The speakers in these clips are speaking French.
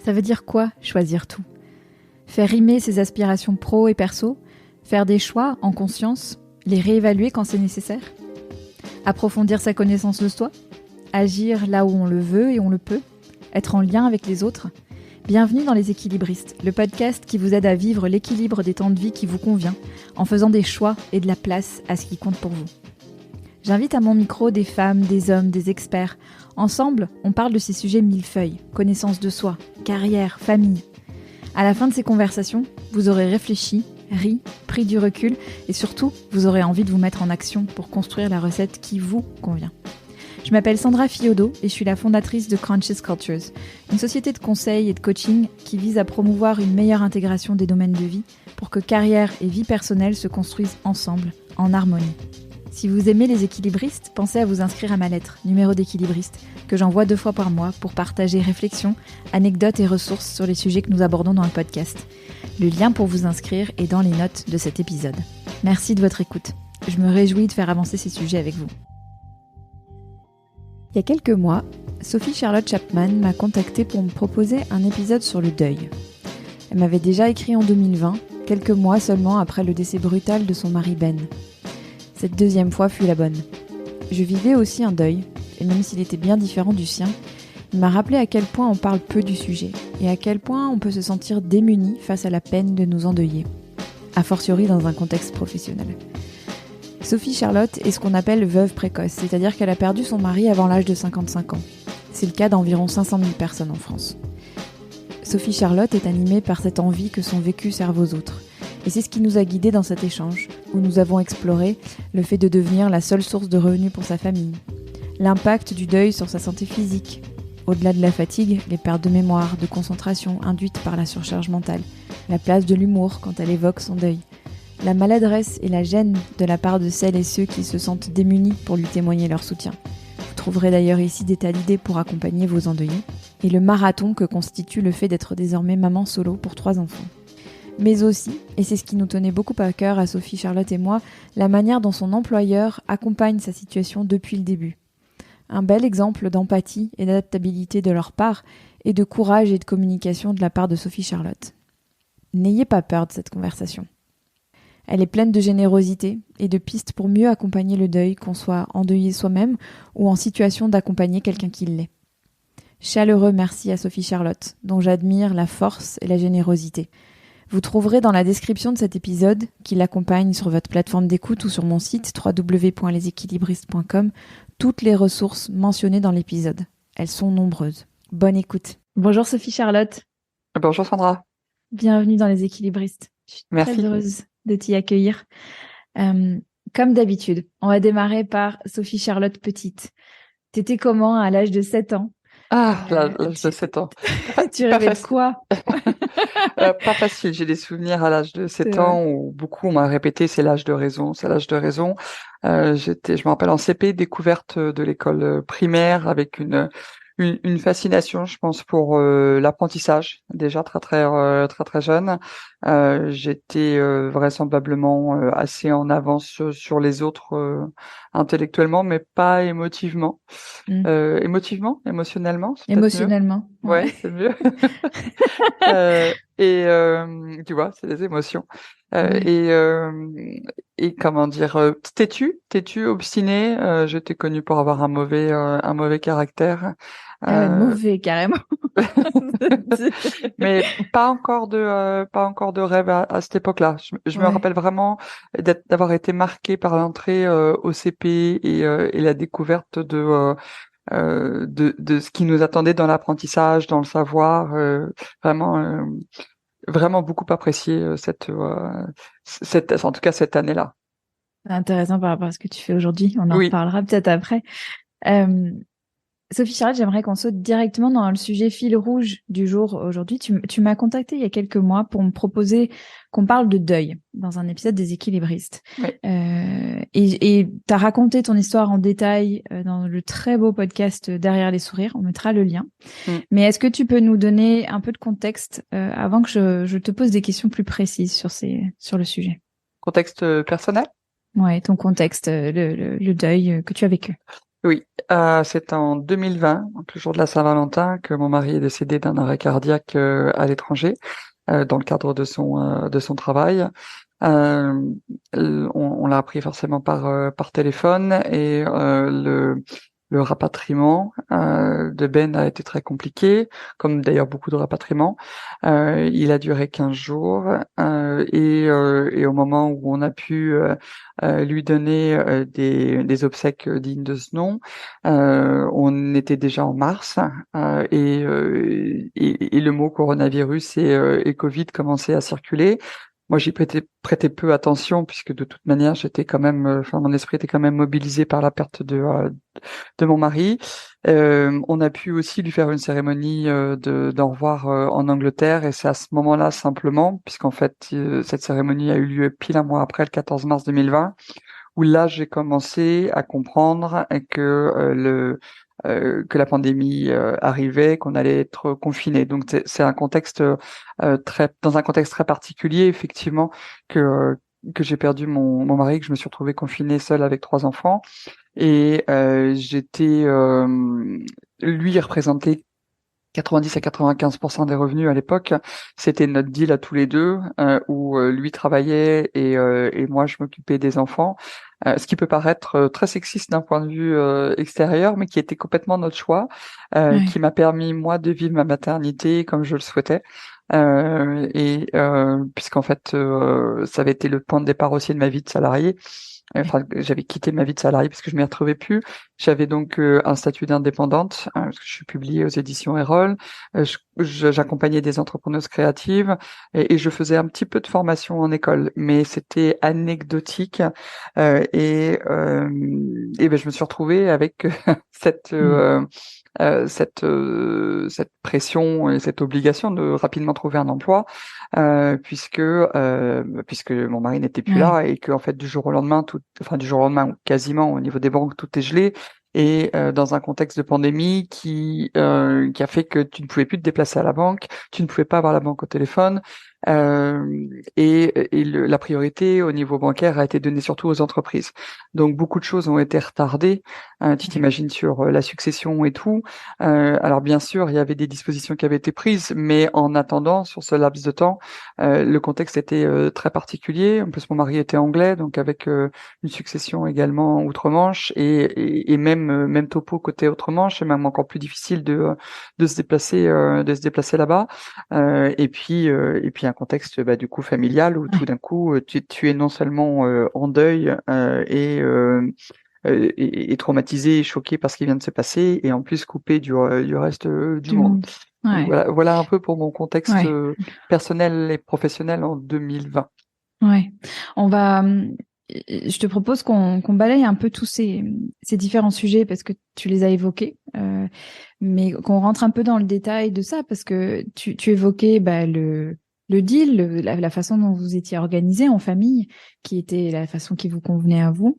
Ça veut dire quoi, choisir tout? Faire rimer ses aspirations pro et perso, faire des choix en conscience, les réévaluer quand c'est nécessaire? Approfondir sa connaissance de soi? Agir là où on le veut et on le peut? Être en lien avec les autres? Bienvenue dans Les Équilibristes, le podcast qui vous aide à vivre l'équilibre des temps de vie qui vous convient, en faisant des choix et de la place à ce qui compte pour vous. J'invite à mon micro des femmes, des hommes, des experts. Ensemble, on parle de ces sujets millefeuilles, connaissance de soi, carrière, famille. À la fin de ces conversations, vous aurez réfléchi, ri, pris du recul et surtout, vous aurez envie de vous mettre en action pour construire la recette qui vous convient. Je m'appelle Sandra Fiodo et je suis la fondatrice de Conscious Cultures, une société de conseil et de coaching qui vise à promouvoir une meilleure intégration des domaines de vie pour que carrière et vie personnelle se construisent ensemble, en harmonie. Si vous aimez les équilibristes, pensez à vous inscrire à ma lettre, numéro d'équilibriste, que j'envoie 2 fois par mois pour partager réflexions, anecdotes et ressources sur les sujets que nous abordons dans le podcast. Le lien pour vous inscrire est dans les notes de cet épisode. Merci de votre écoute. Je me réjouis de faire avancer ces sujets avec vous. Il y a quelques mois, Sophie Charlotte Chapman m'a contactée pour me proposer un épisode sur le deuil. Elle m'avait déjà écrit en 2020, quelques mois seulement après le décès brutal de son mari Ben. Cette deuxième fois fut la bonne. Je vivais aussi un deuil, et même s'il était bien différent du sien, il m'a rappelé à quel point on parle peu du sujet, et à quel point on peut se sentir démuni face à la peine de nous endeuiller, a fortiori dans un contexte professionnel. Sophie Charlotte est ce qu'on appelle veuve précoce, c'est-à-dire qu'elle a perdu son mari avant l'âge de 55 ans. C'est le cas d'environ 500 000 personnes en France. Sophie Charlotte est animée par cette envie que son vécu serve aux autres. Et c'est ce qui nous a guidés dans cet échange, où nous avons exploré le fait de devenir la seule source de revenus pour sa famille, l'impact du deuil sur sa santé physique, au-delà de la fatigue, les pertes de mémoire, de concentration induites par la surcharge mentale, la place de l'humour quand elle évoque son deuil, la maladresse et la gêne de la part de celles et ceux qui se sentent démunis pour lui témoigner leur soutien. Vous trouverez d'ailleurs ici des tas d'idées pour accompagner vos endeuillés, et le marathon que constitue le fait d'être désormais maman solo pour 3 enfants. Mais aussi, et c'est ce qui nous tenait beaucoup à cœur à Sophie Charlotte et moi, la manière dont son employeur accompagne sa situation depuis le début. Un bel exemple d'empathie et d'adaptabilité de leur part, et de courage et de communication de la part de Sophie Charlotte. N'ayez pas peur de cette conversation. Elle est pleine de générosité et de pistes pour mieux accompagner le deuil, qu'on soit endeuillé soi-même ou en situation d'accompagner quelqu'un qui l'est. Chaleureux merci à Sophie Charlotte, dont j'admire la force et la générosité. Vous trouverez dans la description de cet épisode, qui l'accompagne sur votre plateforme d'écoute ou sur mon site www.leséquilibristes.com, toutes les ressources mentionnées dans l'épisode. Elles sont nombreuses. Bonne écoute. Bonjour Sophie Charlotte. Bonjour Sandra. Bienvenue dans Les Équilibristes. Je suis Merci. très heureuse de t'y accueillir. Comme d'habitude, on va démarrer par Sophie Charlotte petite. T'étais comment à l'âge de 7 ans? L'âge de 7 ans. Tu rêvais de quoi? Pas facile. J'ai des souvenirs à l'âge de 7 ans où beaucoup on m'a répété c'est l'âge de raison, c'est l'âge de raison. Je me rappelle en CP, découverte de l'école primaire avec une fascination, je pense, pour l'apprentissage, déjà très jeune. J'étais vraisemblablement assez en avance sur les autres intellectuellement, mais pas émotivement. Émotionnellement, c'est peut-être mieux. Émotionnellement. Ouais, c'est mieux. Tu vois, c'est des émotions. Et comment dire, têtu, obstiné. J'étais connue pour avoir un mauvais caractère. Mauvais carrément. Mais pas encore de rêve à cette époque-là. Je me rappelle vraiment d'avoir été marquée par l'entrée au CP et la découverte de ce qui nous attendait dans l'apprentissage, dans le savoir. Vraiment beaucoup apprécié en tout cas cette année-là. C'est intéressant par rapport à ce que tu fais aujourd'hui. On en reparlera peut-être après. Sophie Charlotte, j'aimerais qu'on saute directement dans le sujet fil rouge du jour aujourd'hui. Tu m'as contacté il y a quelques mois pour me proposer qu'on parle de deuil dans un épisode des Équilibristes. Oui. Et tu as raconté ton histoire en détail dans le très beau podcast Derrière les sourires. On mettra le lien. Mais est-ce que tu peux nous donner un peu de contexte avant que je te pose des questions plus précises sur le sujet? Contexte personnel? Ouais, ton contexte, le deuil que tu as vécu. Oui, c'est en 2020, donc le jour de la Saint-Valentin, que mon mari est décédé d'un arrêt cardiaque à l'étranger, dans le cadre de son travail. Euh, on l'a appris forcément par téléphone et le rapatriement de Ben a été très compliqué, comme d'ailleurs beaucoup de rapatriements. Il a duré 15 jours et au moment où on a pu lui donner des obsèques dignes de ce nom, on était déjà en mars et le mot coronavirus et Covid commençait à circuler. Moi, j'y prêtais peu attention puisque de toute manière, j'étais quand même, enfin, mon esprit était quand même mobilisé par la perte de mon mari. On a pu aussi lui faire une cérémonie d'au revoir en Angleterre et c'est à ce moment-là simplement, puisqu'en fait, cette cérémonie a eu lieu pile un mois après, le 14 mars 2020, où là j'ai commencé à comprendre que la pandémie arrivait, qu'on allait être confiné. Donc c'est un contexte dans un contexte très particulier, effectivement, que j'ai perdu mon mari, que je me suis retrouvée confinée seule avec 3 enfants. Et lui il représentait 90 à 95% des revenus à l'époque. C'était notre deal à tous les deux, où lui travaillait et moi je m'occupais des enfants. Ce qui peut paraître très sexiste d'un point de vue extérieur, mais qui était complètement notre choix, Ouais. qui m'a permis moi de vivre ma maternité comme je le souhaitais. Puisqu'en fait, ça avait été le point de départ aussi de ma vie de salarié. Ouais. Enfin, j'avais quitté ma vie de salarié parce que je m'y retrouvais plus. J'avais donc un statut d'indépendante, parce que je suis publiée aux éditions Erol. J'accompagnais des entrepreneuses créatives et je faisais un petit peu de formation en école, mais c'était anecdotique. Et ben, je me suis retrouvée avec cette Mm. cette pression et cette obligation de rapidement trouver un emploi, puisque mon mari n'était plus Ouais. là et que en fait du jour au lendemain, enfin du jour au lendemain ou quasiment au niveau des banques, tout est gelé. Et dans un contexte de pandémie qui a fait que tu ne pouvais plus te déplacer à la banque, tu ne pouvais pas avoir la banque au téléphone, la priorité au niveau bancaire a été donnée surtout aux entreprises. Donc beaucoup de choses ont été retardées. Tu Ouais. t'imagines sur la succession et tout. Alors bien sûr, il y avait des dispositions qui avaient été prises, mais en attendant, sur ce laps de temps, le contexte était très particulier. En plus, mon mari était anglais, donc avec une succession également outre-Manche et même topo côté outre-Manche, c'est même encore plus difficile de se déplacer là-bas. Et puis un contexte bah, du coup familial où tout Ouais. d'un coup tu es non seulement en deuil et traumatisé et choqué par ce qui vient de se passer et en plus coupé du reste du Du monde. monde. Donc Ouais. voilà un peu pour mon contexte Ouais. personnel et professionnel en 2020. Ouais. On va. Je te propose qu'on balaye un peu tous ces différents sujets parce que tu les as évoqués, mais qu'on rentre un peu dans le détail de ça parce que tu évoquais bah, le deal, la façon dont vous étiez organisé en famille, qui était la façon qui vous convenait à vous.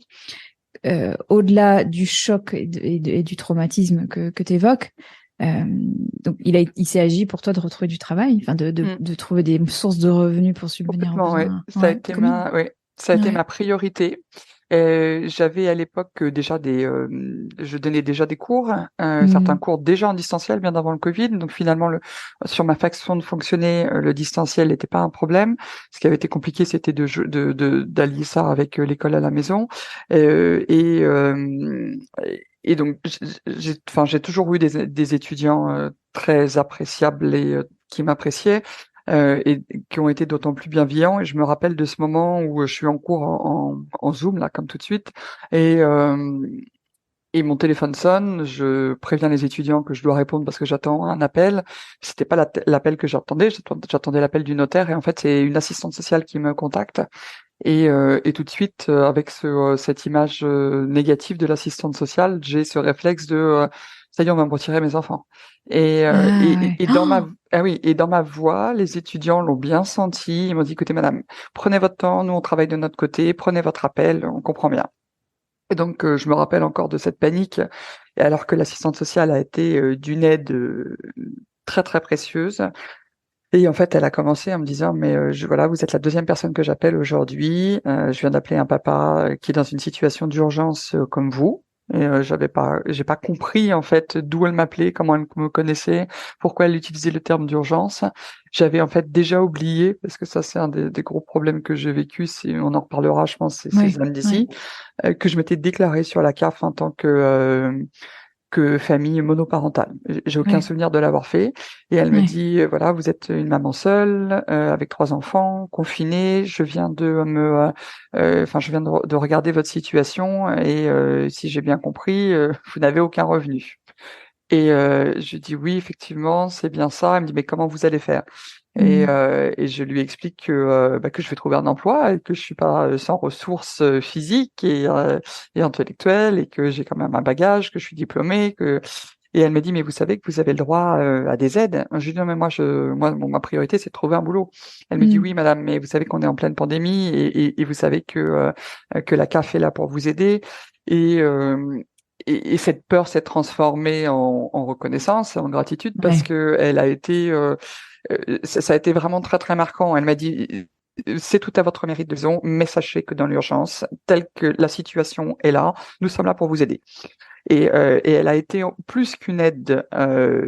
Au-delà du choc et du traumatisme que tu évoques, donc il s'est agi pour toi de retrouver du travail, enfin Mm. de trouver des sources de revenus pour subvenir aux Complètement, ouais. besoins. Ouais, comment? Ça a été Ouais. ma priorité. J'avais à l'époque déjà je donnais déjà des cours, certains Mm. cours déjà en distanciel bien avant le Covid. Donc finalement, sur ma façon de fonctionner, le distanciel n'était pas un problème. Ce qui avait été compliqué, c'était d'allier ça avec l'école à la maison. Euh, et euh, et donc j'ai toujours eu des étudiants très appréciables et qui m'appréciaient et qui ont été d'autant plus bienveillants. Et je me rappelle de ce moment où je suis en cours en Zoom, là, comme tout de suite, et, euh, et mon téléphone sonne, je préviens les étudiants que je dois répondre parce que j'attends un appel. C'était pas l'appel que j'attendais, j'attendais l'appel du notaire, et en fait, c'est une assistante sociale qui me contacte. Et tout de suite, avec cette image négative de l'assistante sociale, j'ai ce réflexe de ça y est, on va me retirer mes enfants. Ah ouais. Et dans Oh. ma voix, les étudiants l'ont bien senti. Ils m'ont dit, écoutez, madame, prenez votre temps, nous on travaille de notre côté, prenez votre appel, on comprend bien. Et donc, je me rappelle encore de cette panique, et alors que l'assistante sociale a été d'une aide très très précieuse. Et en fait, elle a commencé en me disant, mais voilà, vous êtes la deuxième personne que j'appelle aujourd'hui. Je viens d'appeler un papa qui est dans une situation d'urgence comme vous. Et j'ai pas compris en fait d'où elle m'appelait, comment elle me connaissait, pourquoi elle utilisait le terme d'urgence. J'avais en fait déjà oublié, parce que ça c'est un des gros problèmes que j'ai vécu, on en reparlera, je pense, c'est ces Ouais, amnésies, ouais, que je m'étais déclarée sur la CAF en tant que famille monoparentale. J'ai aucun ouais, souvenir de l'avoir fait. Et elle me ouais. dit, voilà, vous êtes une maman seule, avec 3 enfants, confinée. Je viens je viens de regarder votre situation et si j'ai bien compris, vous n'avez aucun revenu. Et je dis oui, effectivement, c'est bien ça. Elle me dit, mais comment vous allez faire? Mhm. Et je lui explique que je vais trouver un emploi et que je suis pas sans ressources physiques et intellectuelles et que j'ai quand même un bagage, que je suis diplômée, et elle me dit mais vous savez que vous avez le droit à des aides. Je lui dis non mais ma priorité c'est de trouver un boulot. Elle me dit oui Mhm. madame mais vous savez qu'on est en pleine pandémie et vous savez que la CAF est là pour vous aider et euh, et cette peur s'est transformée en reconnaissance, en gratitude parce Ouais. que elle a été ça a été vraiment très très marquant. Elle m'a dit c'est tout à votre mérite de raison, mais sachez que dans l'urgence, telle que la situation est là, nous sommes là pour vous aider. Et elle a été plus qu'une aide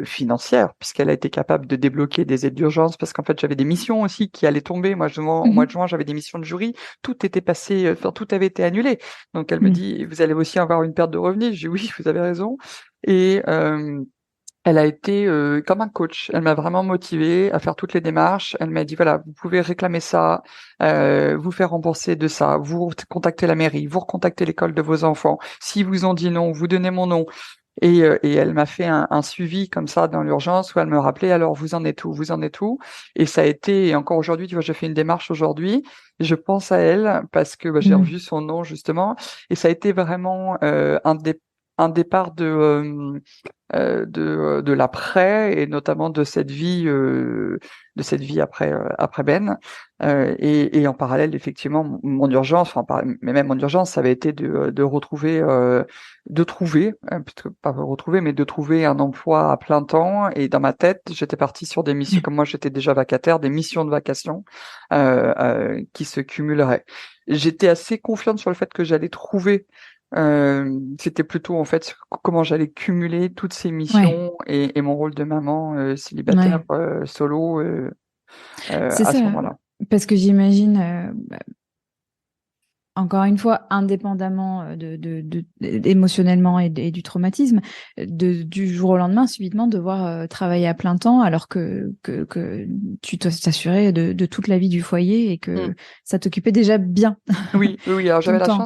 financière, puisqu'elle a été capable de débloquer des aides d'urgence, parce qu'en fait j'avais des missions aussi qui allaient tomber. Moi, au mois de Mhm. juin, j'avais des missions de jury, tout était passé, enfin tout avait été annulé. Donc elle me Mhm. dit, vous allez aussi avoir une perte de revenus. Je dis oui, vous avez raison. Et elle a été comme un coach. Elle m'a vraiment motivée à faire toutes les démarches. Elle m'a dit, voilà, vous pouvez réclamer ça, vous faire rembourser de ça, vous contactez la mairie, vous recontactez l'école de vos enfants. Si vous ont dit non, vous donnez mon nom. Et elle m'a fait un suivi comme ça dans l'urgence où elle me rappelait, alors vous en êtes où, vous en êtes où. Et ça a été, et encore aujourd'hui, tu vois, j'ai fait une démarche aujourd'hui, et je pense à elle parce que j'ai Mhm. revu son nom justement, et ça a été vraiment un départ de l'après et notamment de cette vie après Ben et en parallèle effectivement mon urgence mais même mon urgence ça avait été de retrouver de trouver plutôt pas retrouver mais de trouver un emploi à plein temps et dans ma tête j'étais partie sur des missions Ouais. comme moi j'étais déjà vacataire des missions de vacation qui se cumuleraient. J'étais assez confiante sur le fait que j'allais trouver c'était plutôt en fait comment j'allais cumuler toutes ces Ouais. missions et mon rôle de maman célibataire Ouais. solo C'est à ce ça. moment-là. Parce que j'imagine, encore une fois, indépendamment émotionnellement et du traumatisme, du jour au lendemain, subitement devoir travailler à plein temps alors que tu dois t'assurer de toute la vie du foyer et Mm. que ça t'occupait déjà bien Oui, oui, oui. Alors tout le temps.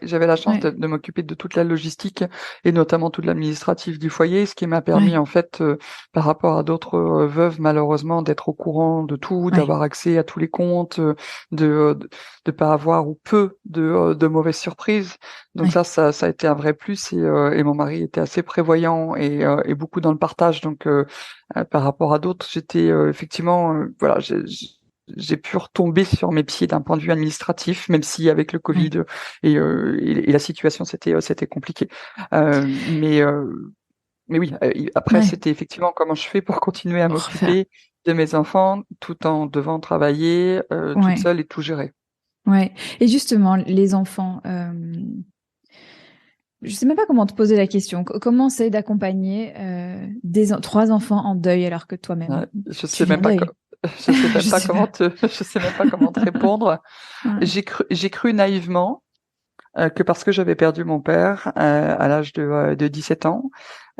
j'avais la chance Ouais, de m'occuper de toute la logistique et notamment toute l'administratif du foyer, ce qui m'a permis ouais, en fait, par rapport à d'autres veuves malheureusement, d'être au courant de tout, ouais, d'avoir accès à tous les comptes, de pas avoir ou peu de mauvaises surprises. Donc ouais, ça a été un vrai plus et mon mari était assez prévoyant et beaucoup dans le partage. Donc par rapport à d'autres, j'étais effectivement, voilà, j'ai pu retomber sur mes pieds d'un point de vue administratif, même si avec le Covid ouais. et la situation c'était compliqué. Euh, mais euh, mais oui, après Ouais. c'était effectivement comment je fais pour continuer à Pour refaire. m'occuper de mes enfants tout en devant travailler toute Ouais, seule et tout gérer. ouais. Et justement, les enfants, je sais même pas comment te poser la question. Comment c'est d'accompagner trois enfants en deuil alors que toi-même, Je tu sais vis même un pas deuil? je sais même Je pas sais pas. je sais même pas comment te répondre. Ouais. J'ai cru naïvement que parce que j'avais perdu mon père à l'âge de 17 ans,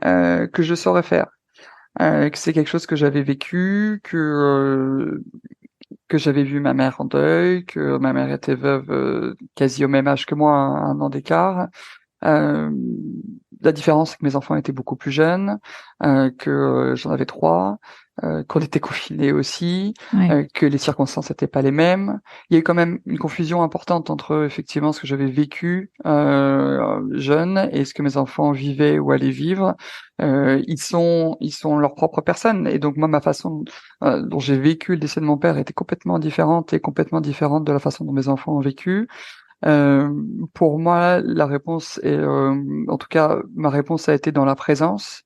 que je saurais faire. Que c'est quelque chose que j'avais vécu, que j'avais vu ma mère en deuil, que ma mère était veuve quasi au même âge que moi, un an d'écart. Euh, la différence, c'est que mes enfants étaient beaucoup plus jeunes, que j'en avais 3, qu'on était confinés aussi, Ouais. que les circonstances n'étaient pas les mêmes. Il y a eu quand même une confusion importante entre effectivement ce que j'avais vécu jeune et ce que mes enfants vivaient ou allaient vivre. Ils sont leur propre personne et donc moi ma façon dont j'ai vécu le décès de mon père était complètement différente et complètement différente de la façon dont mes enfants ont vécu. Euh, pour moi, la réponse est, en tout cas, ma réponse a été dans la présence,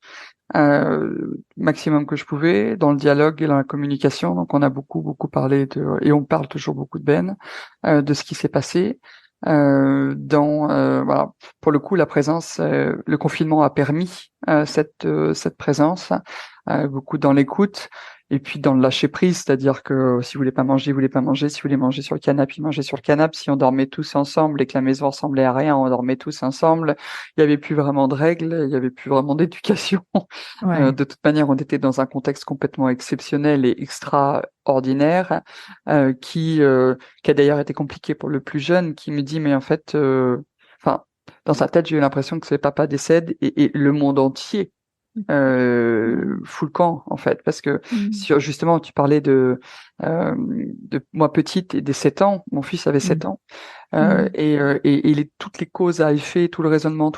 maximum que je pouvais, dans le dialogue et dans la communication. Donc, on a beaucoup parlé et on parle toujours beaucoup de Ben, de ce qui s'est passé. Voilà, pour le coup, la présence, le confinement a permis cette présence, beaucoup dans l'écoute et puis dans le lâcher prise, c'est-à-dire que si vous voulez pas manger, vous voulez pas manger, si vous voulez manger sur le canapé, mangez sur le canapé. Si on dormait tous ensemble et que la maison ressemblait à rien, on dormait tous ensemble. Il y avait plus vraiment de règles, il y avait plus vraiment d'éducation. Ouais. De toute manière, on était dans un contexte complètement exceptionnel et extraordinaire, qui a d'ailleurs été compliqué pour le plus jeune, qui me dit, mais en fait, enfin, dans sa tête, j'ai eu l'impression que ses papa décède et le monde entier fout le camp, en fait, parce que Mm. justement, tu parlais de moi petite et des 7 ans, mon fils avait Mm. 7 ans, Mm. et toutes les causes à effet, tout le raisonnement, Ouais.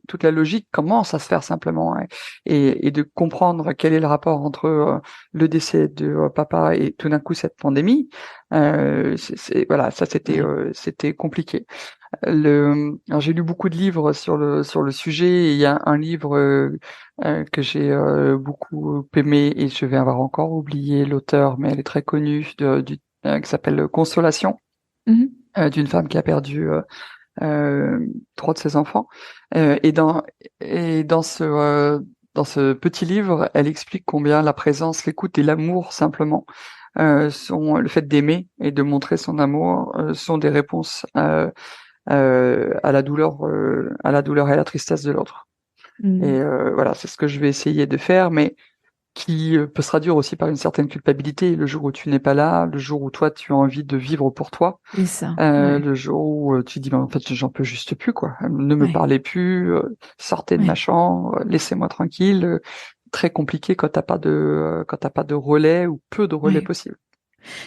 toute la logique commence à se faire simplement, hein, et de comprendre quel est le rapport entre le décès de papa et tout d'un coup cette pandémie. Voilà, ça Ouais. c'était compliqué. Alors j'ai lu beaucoup de livres sur le sujet. Et il y a un livre que j'ai beaucoup aimé et je vais avoir encore oublié l'auteur, mais elle est très connue, qui s'appelle Consolation, Mhm. d'une femme qui a perdu euh, 3 de ses enfants. Et dans ce petit livre, elle explique combien la présence, l'écoute et l'amour simplement sont le fait d'aimer et de montrer son amour sont des réponses à la douleur et à la tristesse de l'autre. Et Mm. voilà, c'est ce que je vais essayer de faire, mais qui peut se traduire aussi par une certaine culpabilité. Le jour où tu n'es pas là, le jour où toi tu as envie de vivre pour toi, C'est ça. Ouais. le jour où tu dis, ben, en fait, j'en peux juste plus, quoi. Ne me Ouais. parlez plus, sortez de ma Ouais. chambre, laissez-moi tranquille. Très compliqué quand t'as pas de relais ou peu de relais Ouais. possible.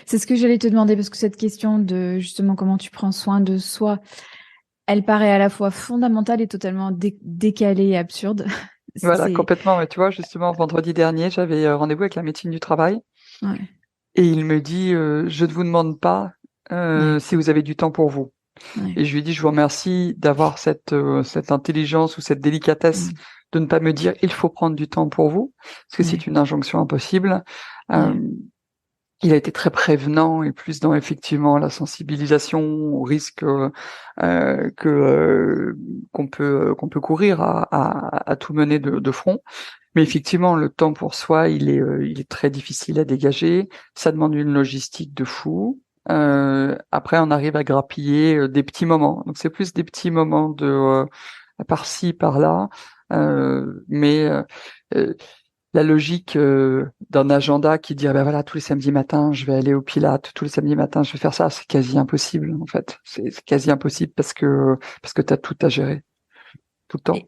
C'est ce que j'allais te demander parce que cette question de justement comment tu prends soin de soi, elle paraît à la fois fondamentale et totalement décalée et absurde. Voilà, C'est complètement. Mais tu vois, justement, vendredi dernier, j'avais rendez-vous avec la médecine du travail. ouais. Et il me dit, je ne vous demande pas Ouais. si vous avez du temps pour vous. Ouais. Et je lui dis, je vous remercie d'avoir cette intelligence ou cette délicatesse Mm. de ne pas me dire, il faut prendre du temps pour vous, parce que c'est Ouais. une injonction impossible. Euh, Ouais. il a été très prévenant et plus dans effectivement la sensibilisation au risque qu'on peut courir à tout mener de front. Mais effectivement, le temps pour soi, il est très difficile à dégager. Ça demande une logistique de fou. Après, on arrive à grappiller des petits moments. Donc, c'est plus des petits moments de par-ci, par-là. Mais la logique d'un agenda qui dit, ah ben voilà, tous les samedis matins, je vais aller au Pilates, tous les samedis matins, je vais faire ça, c'est quasi impossible, en fait. C'est quasi impossible parce que tu as tout à gérer, tout le temps.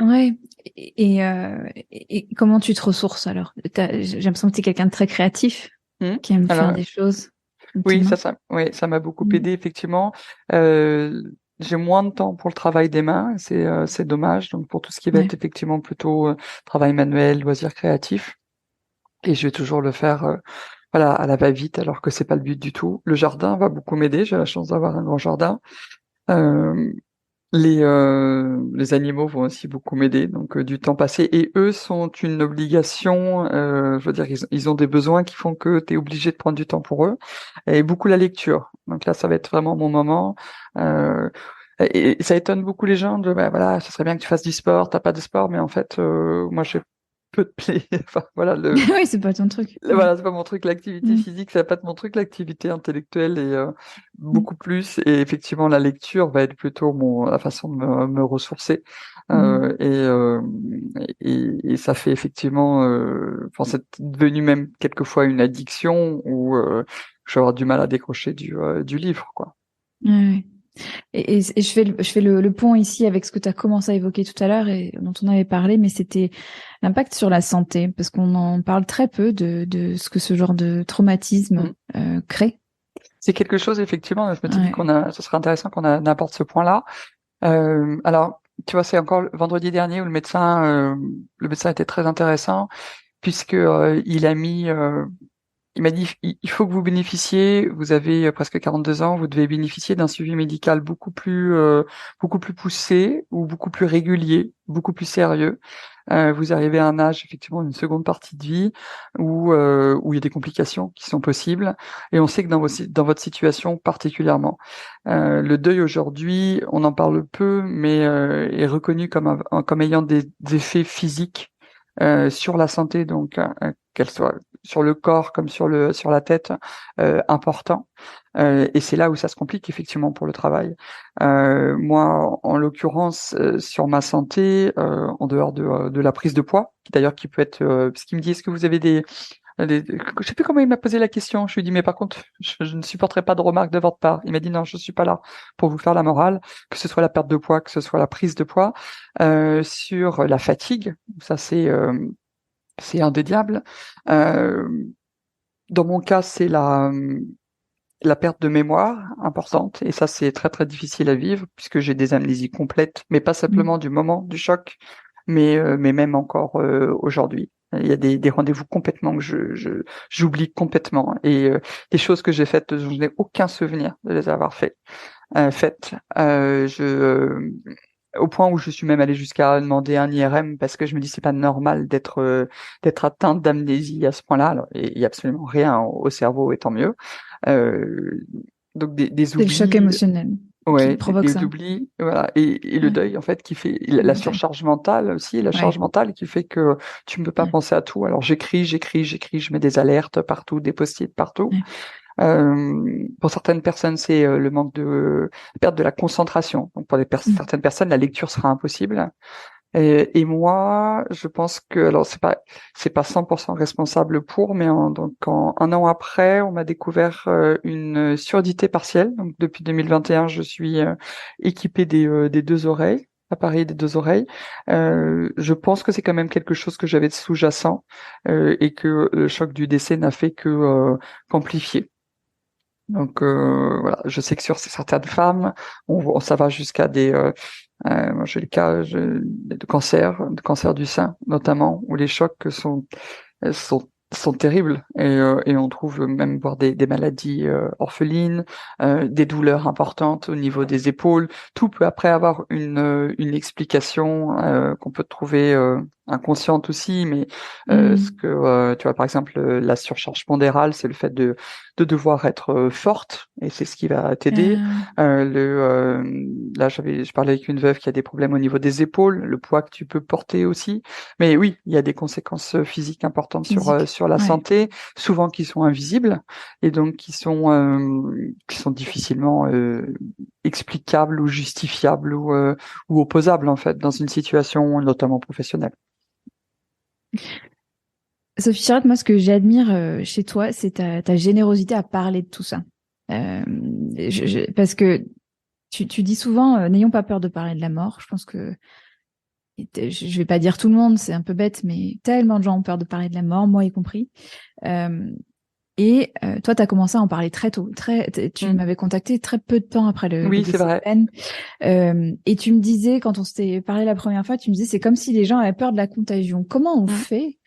Ouais. Et comment tu te ressources alors? J'ai l'impression que tu es quelqu'un de très créatif, Hmm. qui aime faire Alors, des choses de tes oui, mains. oui, ça m'a beaucoup Mm. aidé effectivement. Euh, j'ai moins de temps pour le travail des mains, c'est dommage. Donc pour tout ce qui va Ouais. être effectivement plutôt travail manuel, loisirs créatifs, et je vais toujours le faire, voilà, à la va-vite, alors que c'est pas le but du tout. Le jardin va beaucoup m'aider. J'ai la chance d'avoir un grand jardin. Euh, les animaux vont aussi beaucoup m'aider, donc du temps passé. Et eux sont une obligation, je veux dire, ils ont des besoins qui font que tu es obligé de prendre du temps pour eux. Et beaucoup la lecture. Donc là, ça va être vraiment mon moment. Euh, et ça étonne beaucoup les gens de, bah, voilà, ce serait bien que tu fasses du sport, t'as pas de sport, mais en fait, moi, j'ai peu de play. Enfin, voilà, Oui, c'est pas ton truc. Ouais. voilà, c'est pas mon truc, l'activité Mm. physique, c'est pas mon truc, l'activité intellectuelle est Mm. beaucoup plus. Et effectivement, la lecture va être plutôt la façon de me ressourcer. Mm. Et ça fait effectivement, enfin, c'est devenu même quelquefois une addiction où je vais avoir du mal à décrocher du livre, quoi. Ouais, ouais. Et je fais le pont ici avec ce que tu as commencé à évoquer tout à l'heure et dont on avait parlé, mais c'était l'impact sur la santé, parce qu'on en parle très peu de ce que ce genre de traumatisme Mm. crée. C'est quelque chose, effectivement, je m'étais dit Ouais. ce serait intéressant n'apporte ce point-là. Alors, tu vois, c'est encore le vendredi dernier où le médecin était très intéressant puisque il a mis il m'a dit, il faut que vous bénéficiez, vous avez presque 42 ans, vous devez bénéficier d'un suivi médical beaucoup plus poussé ou beaucoup plus régulier, beaucoup plus sérieux. Vous arrivez à un âge, effectivement, une seconde partie de vie où il y a des complications qui sont possibles. Et on sait que dans votre situation particulièrement, le deuil aujourd'hui, on en parle peu, mais est reconnu comme ayant des effets physiques sur la santé, donc qu'elle soit sur le corps comme sur la tête, important. Et c'est là où ça se complique effectivement pour le travail. Moi, en l'occurrence, sur ma santé, en dehors de la prise de poids, qui peut être, parce qu'il me dit, est-ce que vous avez je sais plus comment il m'a posé la question. Je lui ai dit, mais par contre, je ne supporterai pas de remarques de votre part. Il m'a dit, non, je suis pas là pour vous faire la morale, que ce soit la perte de poids, que ce soit la prise de poids, sur la fatigue. Ça, c'est indéniable. Euh, dans mon cas, c'est la perte de mémoire importante, et ça, c'est très, très difficile à vivre, puisque j'ai des amnésies complètes, mais pas simplement du moment du choc, mais même encore aujourd'hui. Il y a des rendez-vous complètement que j'oublie complètement, et des choses que j'ai faites, je n'ai aucun souvenir de les avoir faites. Au point où je suis même allé jusqu'à demander un IRM parce que je me dis c'est pas normal d'être atteinte d'amnésie à ce point-là. Alors, il y a absolument rien au cerveau, et tant mieux. Euh, donc des C'est le choc oublis, émotionnel qui ouais, provoque des ça. oublis, voilà, et le Ouais. deuil en fait qui fait la Le deuil. surcharge mentale aussi, la charge Ouais. mentale qui fait que tu ne peux pas Ouais. penser à tout. Alors j'écris, je mets des alertes partout, des post-it partout. Ouais. Pour certaines personnes, c'est le manque de perte de la concentration. Donc pour Mm. certaines personnes, la lecture sera impossible. Et moi, je pense que alors c'est pas 100% responsable pour, mais un an après, on m'a découvert une surdité partielle. Donc depuis 2021, je suis équipée des deux oreilles. Appareil des deux oreilles. Je pense que c'est quand même quelque chose que j'avais de sous-jacent et que le choc du décès n'a fait que qu'amplifier. Donc voilà, je sais que sur certaines femmes, ça va jusqu'à moi j'ai le cas de cancer du sein notamment, où les chocs sont terribles, et on trouve même voir des maladies orphelines, des douleurs importantes au niveau des épaules. Tout peut après avoir une explication qu'on peut trouver inconsciente aussi, mais ce Mm. que tu vois par exemple la surcharge pondérale, c'est le fait de devoir être forte, et c'est ce qui va t'aider. Oui. Là je parlais avec une veuve qui a des problèmes au niveau des épaules, le poids que tu peux porter aussi. Mais oui, il y a des conséquences physiques importantes Physique. sur la Ouais. santé, souvent qui sont invisibles, et donc qui sont difficilement explicables ou justifiables ou opposables en fait dans une situation notamment professionnelle. Sophie Charlotte, moi, ce que j'admire chez toi, c'est ta générosité à parler de tout ça. Euh, parce que tu dis souvent, n'ayons pas peur de parler de la mort. Je pense que, je vais pas dire tout le monde, c'est un peu bête, mais tellement de gens ont peur de parler de la mort, moi y compris. Euh, toi, tu as commencé à en parler très tôt. Tu Mm. m'avais contacté très peu de temps après le Oui, c'est décès de vrai. Ben. Et tu me disais, quand on s'était parlé la première fois, tu me disais, c'est comme si les gens avaient peur de la contagion. Comment on Mm. fait?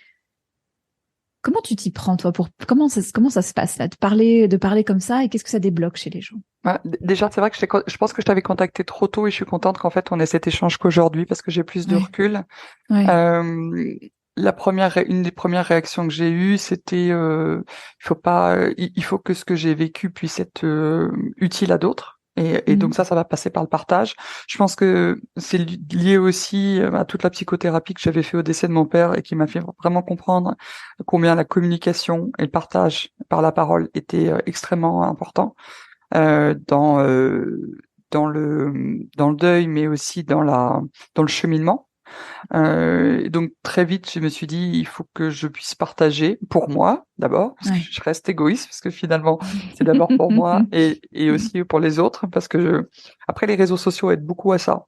Comment tu t'y prends, toi, comment ça se passe, là, de parler comme ça, et qu'est-ce que ça débloque chez les gens? Ouais, déjà, c'est vrai que je pense que je t'avais contacté trop tôt, et je suis contente qu'en fait on ait cet échange qu'aujourd'hui parce que j'ai plus de Ouais, recul. ouais. Euh, une des premières réactions que j'ai eues, c'était il faut que ce que j'ai vécu puisse être utile à d'autres. Et donc Mm. ça va passer par le partage. Je pense que c'est lié aussi à toute la psychothérapie que j'avais fait au décès de mon père et qui m'a fait vraiment comprendre combien la communication et le partage par la parole étaient extrêmement importants dans dans le deuil, mais aussi dans le cheminement. Et donc très vite, je me suis dit, il faut que je puisse partager pour moi d'abord, parce que Ouais. je reste égoïste, parce que finalement, c'est d'abord pour moi et aussi pour les autres, parce que après les réseaux sociaux aident beaucoup à ça.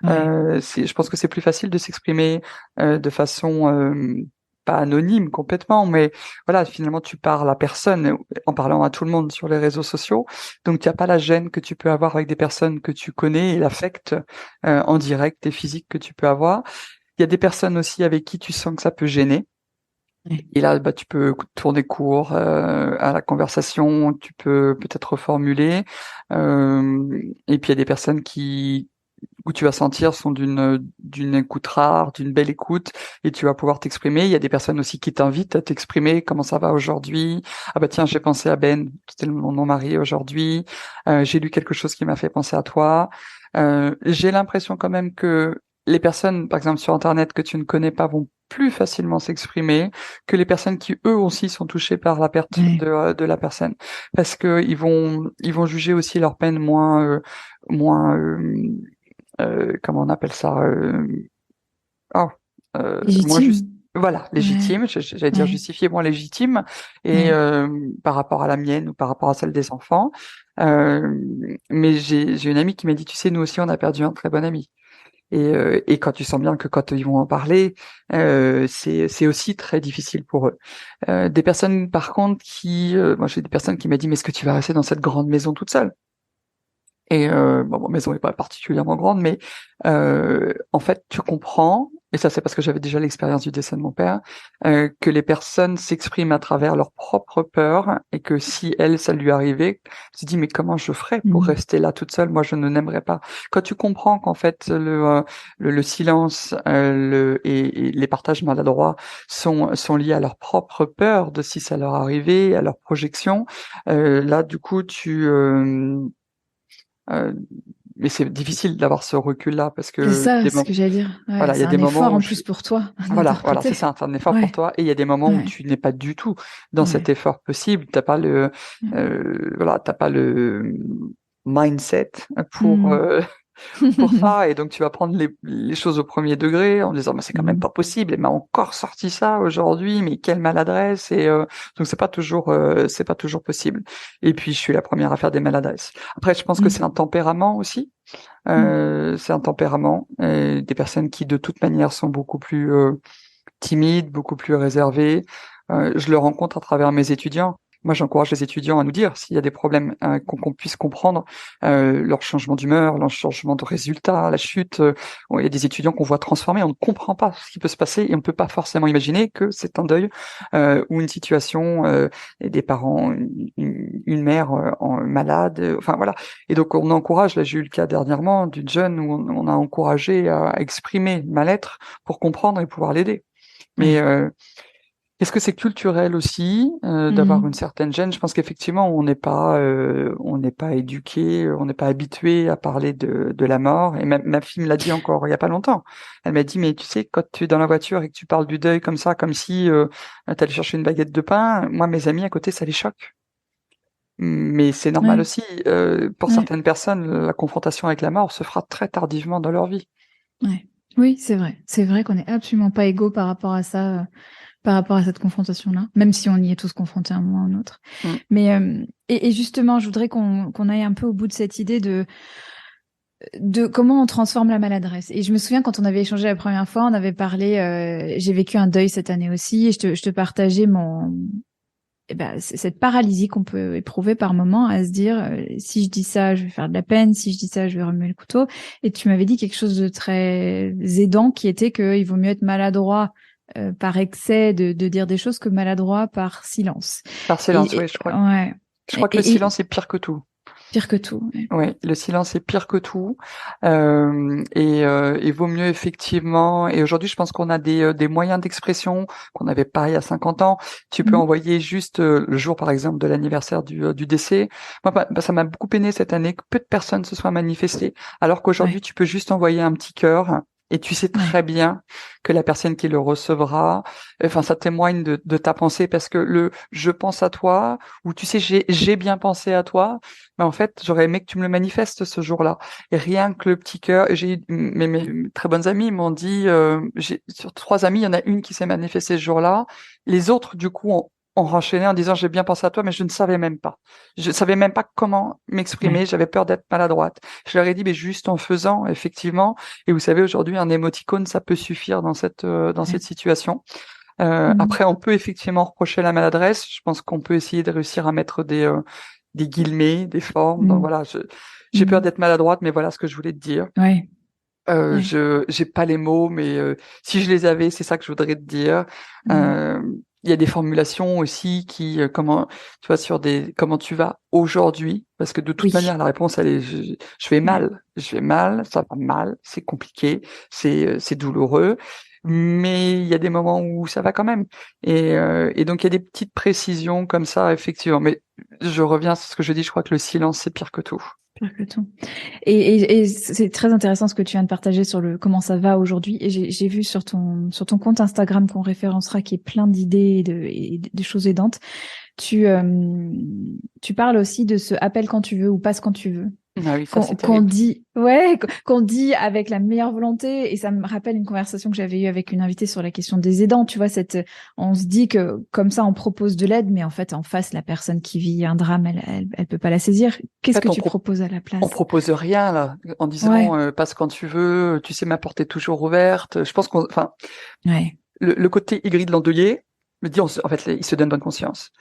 Ouais. Je pense que c'est plus facile de s'exprimer de façon pas anonyme complètement, mais voilà, finalement tu parles à personne en parlant à tout le monde sur les réseaux sociaux, donc tu n'as pas la gêne que tu peux avoir avec des personnes que tu connais et l'affect en direct et physique que tu peux avoir. Il y a des personnes aussi avec qui tu sens que ça peut gêner. Ouais. Et là, tu peux tourner court à la conversation, tu peux peut-être reformuler. Et puis il y a des personnes où tu vas sentir sont d'une écoute rare, d'une belle écoute, et tu vas pouvoir t'exprimer. Il y a des personnes aussi qui t'invitent à t'exprimer. Comment ça va aujourd'hui? Ah bah tiens, j'ai pensé à Ben, c'était mon mari aujourd'hui. J'ai lu quelque chose qui m'a fait penser à toi. J'ai l'impression quand même que les personnes, par exemple sur Internet, que tu ne connais pas, vont plus facilement s'exprimer que les personnes qui eux aussi sont touchées par la perte Ouais. de la personne, parce que ils vont juger aussi leur peine moins comment on appelle ça, oh, moins juste, Légitime. voilà, Ouais. légitime, j'allais dire Ouais. justifié, moins légitime, et Ouais. par rapport à la mienne ou par rapport à celle des enfants. Euh, mais j'ai une amie qui m'a dit, tu sais, nous aussi on a perdu un très bon ami. Et quand tu sens bien que quand ils vont en parler, c'est aussi très difficile pour eux. Des personnes par contre moi j'ai des personnes qui m'ont dit, mais est-ce que tu vas rester dans cette grande maison toute seule? Et bon, ma maison n'est pas particulièrement grande, mais en fait, tu comprends, et ça c'est parce que j'avais déjà l'expérience du décès de mon père, que les personnes s'expriment à travers leurs propres peurs, et que si elle, ça lui arrivait, tu te dis mais comment je ferais pour Mm. rester là toute seule? Moi, je ne n'aimerais pas. Quand tu comprends qu'en fait le silence et les partages maladroits sont liés à leur propre peur de si ça leur arrivait, à leur projection, là du coup euh, mais c'est difficile d'avoir ce recul-là parce C'est que ça ce que j'allais dire. Ouais, voilà, il y c'est a un des moments effort où en plus pour toi voilà, c'est d'interpréter. ça, c'est un effort pour Ouais. toi et il y a des moments où Ouais. tu n'es pas du tout dans cet Ouais. effort possible. T'as pas voilà, t'as pas le mindset pour Mm. euh, pour ça, et donc tu vas prendre les choses au premier degré en disant mais c'est quand même Mm. pas possible, elle m'a encore sorti ça aujourd'hui, mais quelle maladresse, et donc c'est pas toujours possible. Et puis je suis la première à faire des maladresses. Après je pense que c'est un Mm. tempérament aussi, Mm. c'est un tempérament, des personnes qui de toute manière sont beaucoup plus timides, beaucoup plus réservés. Je le rencontre à travers mes étudiants. Moi, j'encourage les étudiants à nous dire s'il y a des problèmes, qu'on puisse comprendre leur changement d'humeur, leur changement de résultat, la chute. Il y a des étudiants qu'on voit transformer, on ne comprend pas ce qui peut se passer et on ne peut pas forcément imaginer que c'est un deuil ou une situation, et des parents, une mère malade. Enfin voilà. Et donc on encourage. Là, j'ai eu le cas dernièrement d'une jeune où on a encouragé à exprimer le mal-être pour comprendre et pouvoir l'aider. Mais Ouais. est-ce que c'est culturel aussi d'avoir une Mm. certaine gêne? Je pense qu'effectivement, on n'est pas éduqué, on n'est pas habitué à parler de la mort. Et ma fille me l'a dit encore il y a pas longtemps. Elle m'a dit, mais tu sais, quand tu es dans la voiture et que tu parles du deuil comme ça, comme si tu allais chercher une baguette de pain, moi, mes amis à côté, ça les choque. Mais c'est normal Ouais. aussi. Pour Ouais. certaines personnes, la confrontation avec la mort se fera très tardivement dans leur vie. Ouais. Oui, c'est vrai. C'est vrai qu'on n'est absolument pas égaux par rapport à ça, par rapport à cette confrontation-là, même si on y est tous confrontés à un moment ou à un autre. Mm. Mais et justement, je voudrais qu'on aille un peu au bout de cette idée de comment on transforme la maladresse. Et je me souviens quand on avait échangé la première fois, on avait parlé. J'ai vécu un deuil cette année aussi, et je te partageais cette paralysie qu'on peut éprouver par moment à se dire si je dis ça, je vais faire de la peine, si je dis ça, je vais remuer le couteau. Et tu m'avais dit quelque chose de très aidant qui était qu'il vaut mieux être maladroit par excès de dire des choses que maladroit par silence. Par silence, oui, je crois. Ouais. Je crois que le Et silence est pire que tout. pire que tout. Ouais. Oui, le silence est pire que tout, et il vaut mieux effectivement. Et aujourd'hui, je pense qu'on a des moyens d'expression qu'on n'avait pas il y a 50 ans. Tu peux Mm. envoyer juste le jour, par exemple, de l'anniversaire du décès. Moi, ça m'a beaucoup peiné cette année que peu de personnes se soient manifestées, alors qu'aujourd'hui, Ouais. tu peux juste envoyer un petit cœur. Et tu sais très Ouais. bien que la personne qui le recevra, enfin, ça témoigne de ta pensée, parce que le je pense à toi, ou tu sais, j'ai bien pensé à toi, mais en fait, j'aurais aimé que tu me le manifestes ce jour-là. Et rien que le petit cœur, mes très bonnes amies m'ont dit, sur 3 amies, il y en a une qui s'est manifestée ce jour-là. Les autres, du coup, ont enchaîné en disant, j'ai bien pensé à toi, mais je ne savais même pas. Je savais même pas comment m'exprimer. Ouais. J'avais peur d'être maladroite. Je leur ai dit, mais juste en faisant, effectivement. Et vous savez, aujourd'hui, un émoticône, ça peut suffire dans cette Ouais. situation. Mm. Après, on peut effectivement reprocher la maladresse. Je pense qu'on peut essayer de réussir à mettre des guillemets, des formes. Donc Mm. voilà, j'ai peur Mm. d'être maladroite, mais voilà ce que je voulais te dire. Ouais. Ouais. Je j'ai pas les mots, mais si je les avais, c'est ça que je voudrais te dire. Mhm. Euh, Il y a des formulations aussi qui, comment, tu vois, sur des, comment tu vas aujourd'hui, parce que de toute Oui. manière, la réponse, elle est, je vais Ouais. mal, ça va mal, c'est compliqué, c'est douloureux, mais il y a des moments où ça va quand même. Et donc, il y a des petites précisions comme ça, effectivement. Mais je reviens sur ce que je dis, je crois que le silence, c'est pire que tout. Pire que tout. Et c'est très intéressant ce que tu viens de partager sur le comment ça va aujourd'hui. Et j'ai vu sur ton compte Instagram qu'on référencera qui est plein d'idées et de choses aidantes. Tu, tu parles aussi de ce appel quand tu veux ou passe quand tu veux. Ah oui, ça, c'est Qu'on terrible. dit, ouais, qu'on dit avec la meilleure volonté. Et ça me rappelle une conversation que j'avais eue avec une invitée sur la question des aidants. Tu vois, on se dit que comme ça, on propose de l'aide, mais en fait, en face, la personne qui vit un drame, elle peut pas la saisir. En Qu'est-ce fait, que tu proposes à la on place? propose rien là, en Ouais, disant passe quand tu veux, tu sais ma porte est toujours ouverte. Je pense enfin, ouais, le côté aigri de l'endeuillé me dit, en fait, il se donne bonne conscience.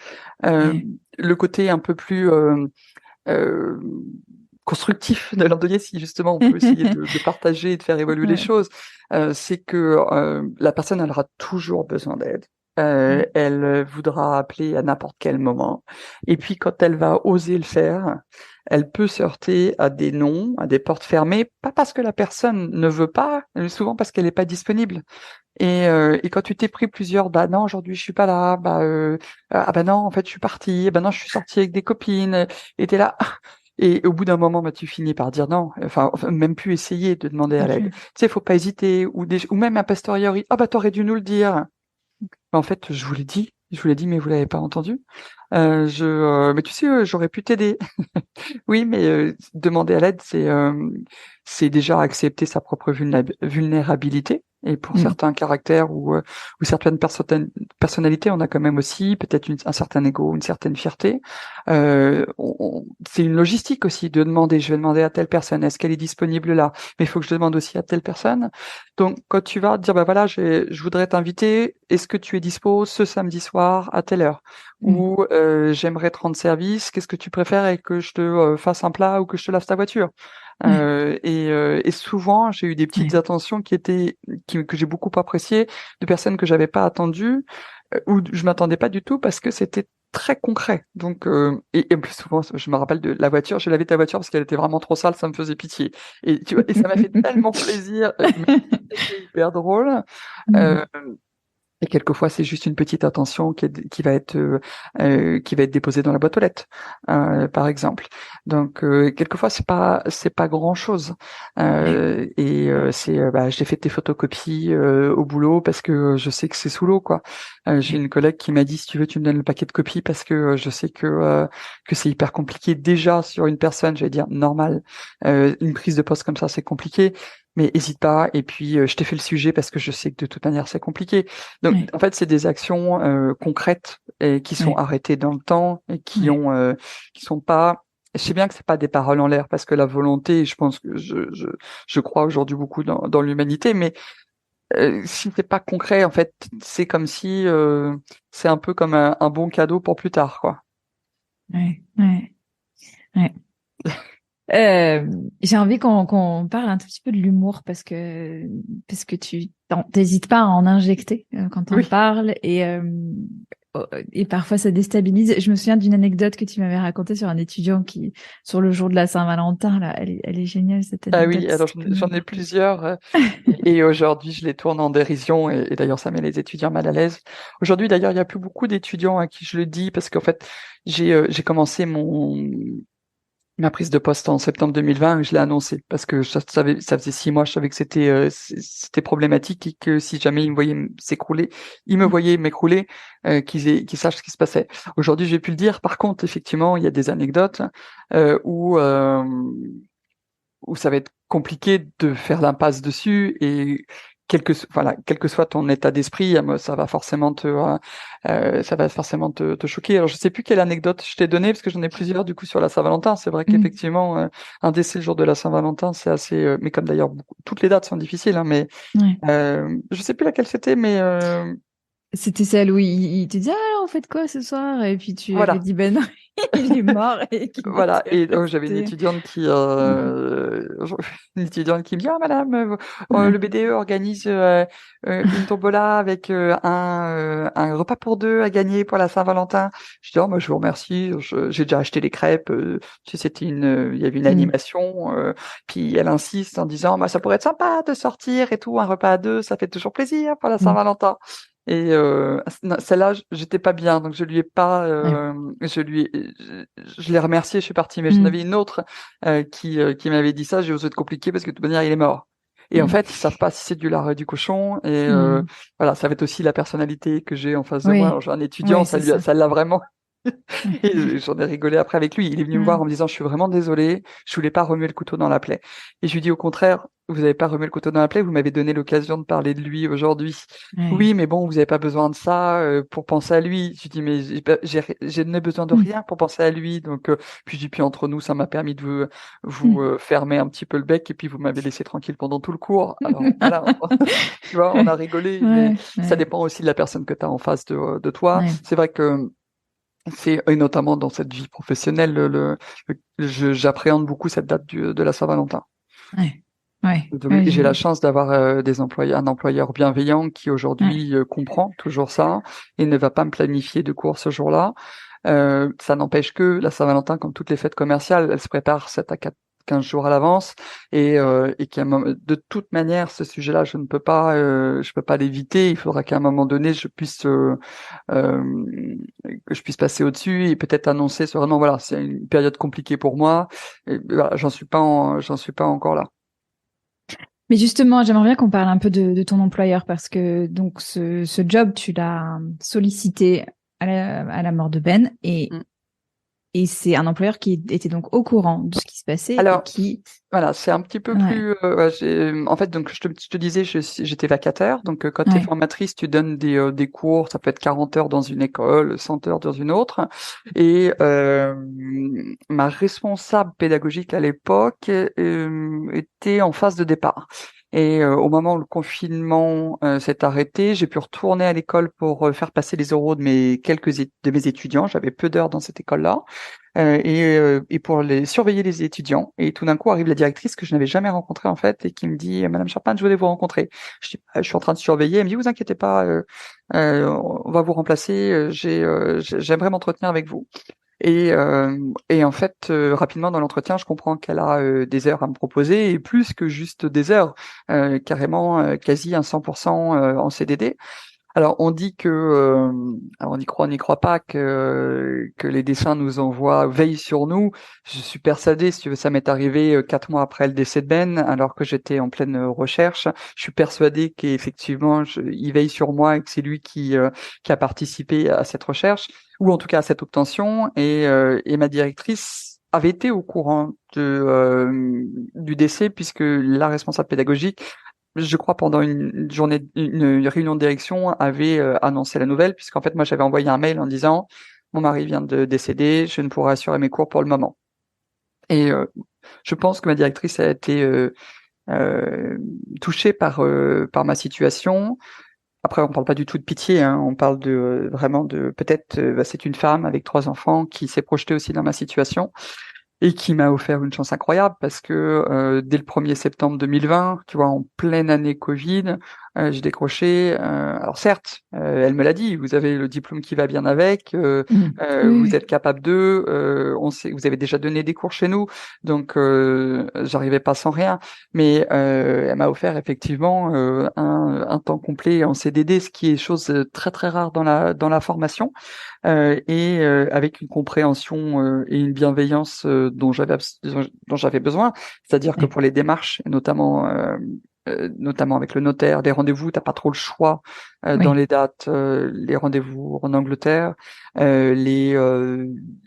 Euh, ouais. le côté un peu plus euh, constructif de l'endeuillé, si justement on peut essayer de partager et de faire évoluer les Ouais, choses, c'est que la personne elle aura toujours besoin d'aide. ouais, Elle voudra appeler à n'importe quel moment. Et puis quand elle va oser le faire, elle peut se heurter à des non, à des portes fermées, pas parce que la personne ne veut pas, mais souvent parce qu'elle n'est pas disponible. Et quand tu t'es pris plusieurs, bah non, aujourd'hui je suis pas là, ah bah non, en fait je suis partie, bah non, je suis sortie avec des copines, et t'es là. Et au bout d'un moment, bah, tu finis par dire non, enfin, même plus essayer de demander à même l'aide. plus. Tu sais, faut pas hésiter, ou même a posteriori, ah bah t'aurais dû nous le dire. Mais en fait, je vous l'ai dit, mais vous l'avez pas entendu. Mais tu sais, j'aurais pu t'aider. Oui, mais demander à l'aide, c'est déjà accepter sa propre vulnérabilité. Et pour Mm. certains caractères ou certaines personnalités, on a quand même aussi peut-être un certain ego, une certaine fierté. C'est une logistique aussi de demander. Je vais demander à telle personne, est-ce qu'elle est disponible là? Mais il faut que je demande aussi à telle personne. Donc, quand tu vas dire, bah voilà, je voudrais t'inviter, est-ce que tu es dispo ce samedi soir à telle heure? Mm. Ou j'aimerais te rendre service, qu'est-ce que tu préfères et que je te fasse un plat ou que je te lave ta voiture? Ouais, Et souvent, j'ai eu des petites ouais, attentions que j'ai beaucoup appréciées de personnes que j'avais pas attendues ou je m'attendais pas du tout parce que c'était très concret. Donc et plus souvent, je me rappelle de la voiture. J'ai lavé ta voiture parce qu'elle était vraiment trop sale, ça me faisait pitié. Et tu vois, et ça m'a fait tellement plaisir. Mais c'était hyper drôle. Mm. Euh, et quelquefois, c'est juste une petite attention qui va être déposée dans la boîte aux lettres, par exemple. Donc, quelquefois, c'est pas grand-chose. Ouais, Bah, j'ai fait tes photocopies au boulot parce que je sais que c'est sous l'eau, quoi. J'ai ouais, une collègue qui m'a dit, si tu veux, tu me donnes le paquet de copies parce que je sais que c'est hyper compliqué déjà sur une personne, j'allais dire normale. Une prise de poste comme ça, c'est compliqué. Mais hésite pas, et puis je t'ai fait le sujet parce que je sais que de toute manière c'est compliqué. Donc, ouais, en fait, c'est des actions concrètes et qui sont ouais, arrêtées dans le temps et ouais. qui sont pas. Je sais bien que c'est pas des paroles en l'air parce que la volonté, je pense que je crois aujourd'hui beaucoup dans l'humanité, mais si c'est pas concret, en fait, c'est comme si c'est un peu comme un bon cadeau pour plus tard, quoi. Ouais, ouais, ouais. Euh, j'ai envie qu'on parle un tout petit peu de l'humour parce que tu t'hésites pas à en injecter quand on Oui. parle et parfois ça déstabilise. Je me souviens d'une anecdote que tu m'avais racontée sur un étudiant qui sur le jour de la Saint-Valentin là, elle est géniale cette Ah oui, anecdote. alors Tu peux me j'en la ai partager? plusieurs et aujourd'hui je les tourne en dérision et d'ailleurs ça met les étudiants mal à l'aise. Aujourd'hui d'ailleurs il y a plus beaucoup d'étudiants à qui je le dis parce qu'en fait j'ai commencé ma prise de poste en septembre 2020 et je l'ai annoncé parce que ça faisait 6 mois, je savais que c'était problématique et que si jamais ils me voyaient s'écrouler, ils me voyaient m'écrouler, qu'ils sachent ce qui se passait. Aujourd'hui, j'ai pu le dire. Par contre, effectivement, il y a des anecdotes euh, où euh, où ça va être compliqué de faire l'impasse dessus et quel que soit ton état d'esprit, ça va forcément te choquer. Alors, je sais plus quelle anecdote je t'ai donnée, parce que j'en ai plusieurs, du coup, sur la Saint-Valentin. C'est vrai Mm. qu'effectivement, un décès le jour de la Saint-Valentin, c'est assez, mais comme d'ailleurs, toutes les dates sont difficiles, hein, mais, Ouais. je sais plus laquelle c'était, mais, C'était celle où il te dit ah on fait de quoi ce soir et puis tu avais Voilà. dit ben non, il est mort et qu'il Voilà, était et donc j'avais resté. une étudiante qui me dit: «Ah madame, Ouais. le BDE organise, une tombola avec, un repas pour 2 à gagner pour la Saint-Valentin». Je dis: «Oh moi je vous remercie, j'ai déjà acheté les crêpes», tu sais, il y avait une Mm. animation, puis elle insiste en disant: «Bah ça pourrait être sympa de sortir et tout, un repas à 2, ça fait toujours plaisir pour la Mm. Saint-Valentin». Et non, celle-là, j'étais pas bien, donc je lui ai pas, Ouais. je l'ai remercié, je suis partie. Mais j'en Mm. avais une autre qui m'avait dit ça. J'ai osé te compliquer parce que de toute manière, il est mort. Et en Mm. fait, ils savent pas si c'est du lard et du cochon. Et Mm. voilà, ça va être aussi la personnalité que j'ai en face de moi. Oui, Alors, j'ai un étudiant, oui, c'est ça. ça l'a vraiment. Ouais. Et j'en ai rigolé après avec lui. Il est venu me voir Mm. en me disant: «Je suis vraiment désolé, je voulais pas remuer le couteau dans la plaie». Et je lui dis: «Au contraire, vous avez pas remué le couteau dans la plaie, vous m'avez donné l'occasion de parler de lui aujourd'hui». Ouais. «Oui, mais bon, vous avez pas besoin de ça, pour penser à lui». Je lui dis: «Mais j'ai besoin de Mm. rien pour penser à lui, donc» puis je dis: «Puis entre nous, ça m'a permis de vous, Mm. fermer un petit peu le bec et puis vous m'avez laissé tranquille pendant tout le cours». Alors voilà, tu vois, on a rigolé, mais Ouais, ça ouais, dépend aussi de la personne que tu as en face de toi. ouais, C'est vrai que et notamment dans cette vie professionnelle, j'appréhende beaucoup cette date de la Saint-Valentin. ouais, ouais, Donc, ouais, j'ai la chance d'avoir un employeur bienveillant qui ouais. aujourd'hui comprend toujours ça et ne va pas me planifier de cours ce jour-là. Ça n'empêche que la Saint-Valentin, comme toutes les fêtes commerciales, elle se prépare 7 à 15 jours à l'avance et de toute manière, ce sujet-là, je peux pas l'éviter. Il faudra qu'à un moment donné, que je puisse passer au-dessus et peut-être annoncer sereinement, voilà, c'est une période compliquée pour moi. Et voilà, j'en suis pas encore là. Mais justement, j'aimerais bien qu'on parle un peu de ton employeur parce que donc ce job, tu l'as sollicité à la mort de Ben Mm. et c'est un employeur qui était donc au courant de ce qui se passait et Alors, qui, voilà, c'est un petit peu ouais, plus. Ouais, en fait, donc je te disais, j'étais vacataire. Donc, quand tu es ouais, formatrice, tu donnes des cours. Ça peut être 40 heures dans une école, 100 heures dans une autre. Et ma responsable pédagogique à l'époque était en phase de départ. Et au moment où le confinement s'est arrêté, j'ai pu retourner à l'école pour faire passer les oraux de de mes étudiants. J'avais peu d'heures dans cette école-là. Et pour surveiller les étudiants. Et tout d'un coup arrive la directrice que je n'avais jamais rencontrée en fait et qui me dit: «Madame Charpin, je voulais vous rencontrer». Je dis: «Je suis en train de surveiller». Elle me dit: «Vous inquiétez pas, on va vous remplacer. J'aimerais m'entretenir avec vous». Et en fait, rapidement dans l'entretien, je comprends qu'elle a des heures à me proposer et plus que juste des heures, carrément quasi un 100% en CDD. Alors, on dit que, alors on y croit, on n'y croit pas, que les dessins nous envoient, veillent sur nous. Je suis persuadé, si tu veux, ça m'est arrivé 4 mois après le décès de Ben, alors que j'étais en pleine recherche. Je suis persuadé qu'effectivement, il veille sur moi et que c'est lui qui a participé à cette recherche, ou en tout cas à cette obtention. Et ma directrice avait été au courant du décès, puisque la responsable pédagogique, je crois, pendant une journée, une réunion de direction, avait annoncé la nouvelle, puisqu'en fait, moi, j'avais envoyé un mail en disant: «Mon mari vient de décéder, je ne pourrai assurer mes cours pour le moment». Et je pense que ma directrice a été euh, touchée par ma situation. Après, on parle pas du tout de pitié, hein, on parle vraiment de peut-être, bah, c'est une femme avec 3 enfants qui s'est projetée aussi dans ma situation et qui m'a offert une chance incroyable parce que dès le 1er septembre 2020, tu vois, en pleine année Covid, j'ai décroché. Alors certes, elle me l'a dit, vous avez le diplôme qui va bien avec, mm, oui, vous oui, êtes capable de, on sait, vous avez déjà donné des cours chez nous, donc j'arrivais pas sans rien. Mais elle m'a offert effectivement un temps complet en CDD, ce qui est chose très très rare dans la formation et avec une compréhension et une bienveillance dont j'avais besoin. C'est-à-dire que ouais, pour les démarches, et notamment avec le notaire, des rendez-vous, t'as pas trop le choix dans oui, les dates, les rendez-vous en Angleterre, euh, les euh,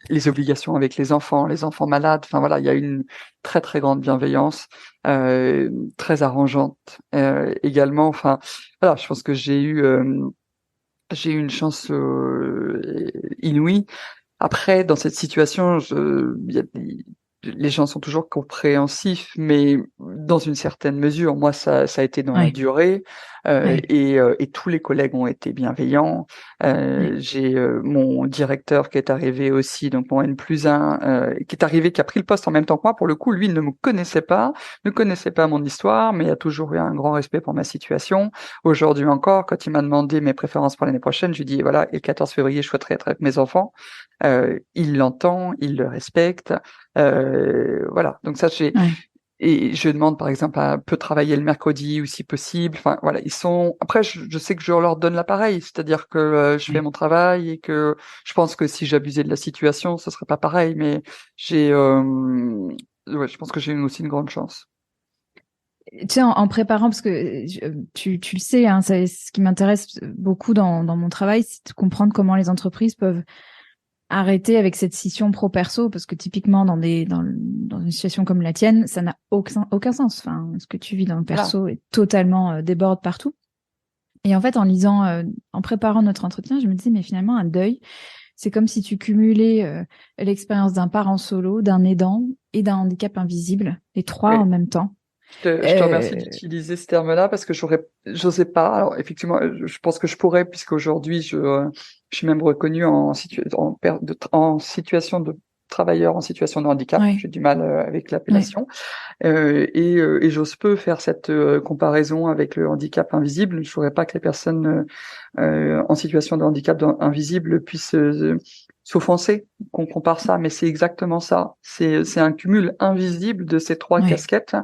les obligations avec les enfants malades. Enfin voilà, il y a une très très grande bienveillance, très arrangeante également. Enfin voilà, je pense que j'ai eu une chance inouïe. Après, dans cette situation, les gens sont toujours compréhensifs, mais dans une certaine mesure. Moi, ça a été dans la Ouais, durée, ouais, et tous les collègues ont été bienveillants. ouais, J'ai mon directeur qui est arrivé aussi, donc mon N+1, qui est arrivé, qui a pris le poste en même temps que moi. Pour le coup, lui, il ne me connaissait pas, ne connaissait pas mon histoire, mais a toujours eu un grand respect pour ma situation. Aujourd'hui encore, quand il m'a demandé mes préférences pour l'année prochaine, je lui dis, voilà, et le 14 février, je souhaiterais être avec mes enfants. Il l'entend, il le respecte. Voilà. Donc ça, ouais, et je demande par exemple à peu travailler le mercredi ou si possible. Enfin voilà, ils sont. Après, je sais que je leur donne l'appareil, c'est-à-dire que je fais ouais. mon travail et que je pense que si j'abusais de la situation, ce serait pas pareil. Mais j'ai, ouais, je pense que j'ai aussi une grande chance. Tu sais, en préparant, parce que tu le sais, hein, ce qui m'intéresse beaucoup dans mon travail, c'est de comprendre comment les entreprises peuvent arrêter avec cette scission pro-perso, parce que typiquement, dans une situation comme la tienne, ça n'a aucun sens. Enfin, ce que tu vis dans le Voilà. perso est totalement déborde partout. Et en fait, en préparant notre entretien, je me dis, mais finalement, un deuil, c'est comme si tu cumulais l'expérience d'un parent solo, d'un aidant et d'un handicap invisible, les trois en Oui. même temps. Je te remercie Euh, d'utiliser ce terme-là parce que j'osais pas. Alors effectivement, je pense que je pourrais puisqu'aujourd'hui je suis même reconnu en situation de travailleur en situation de handicap. ouais, J'ai du mal avec ouais, l'appellation. Et j'ose peu faire cette comparaison avec le handicap invisible. Je ne voudrais pas que les personnes en situation de handicap invisible puissent s'offenser qu'on compare ça, mais c'est exactement ça. C'est un cumul invisible de ces trois ouais, casquettes,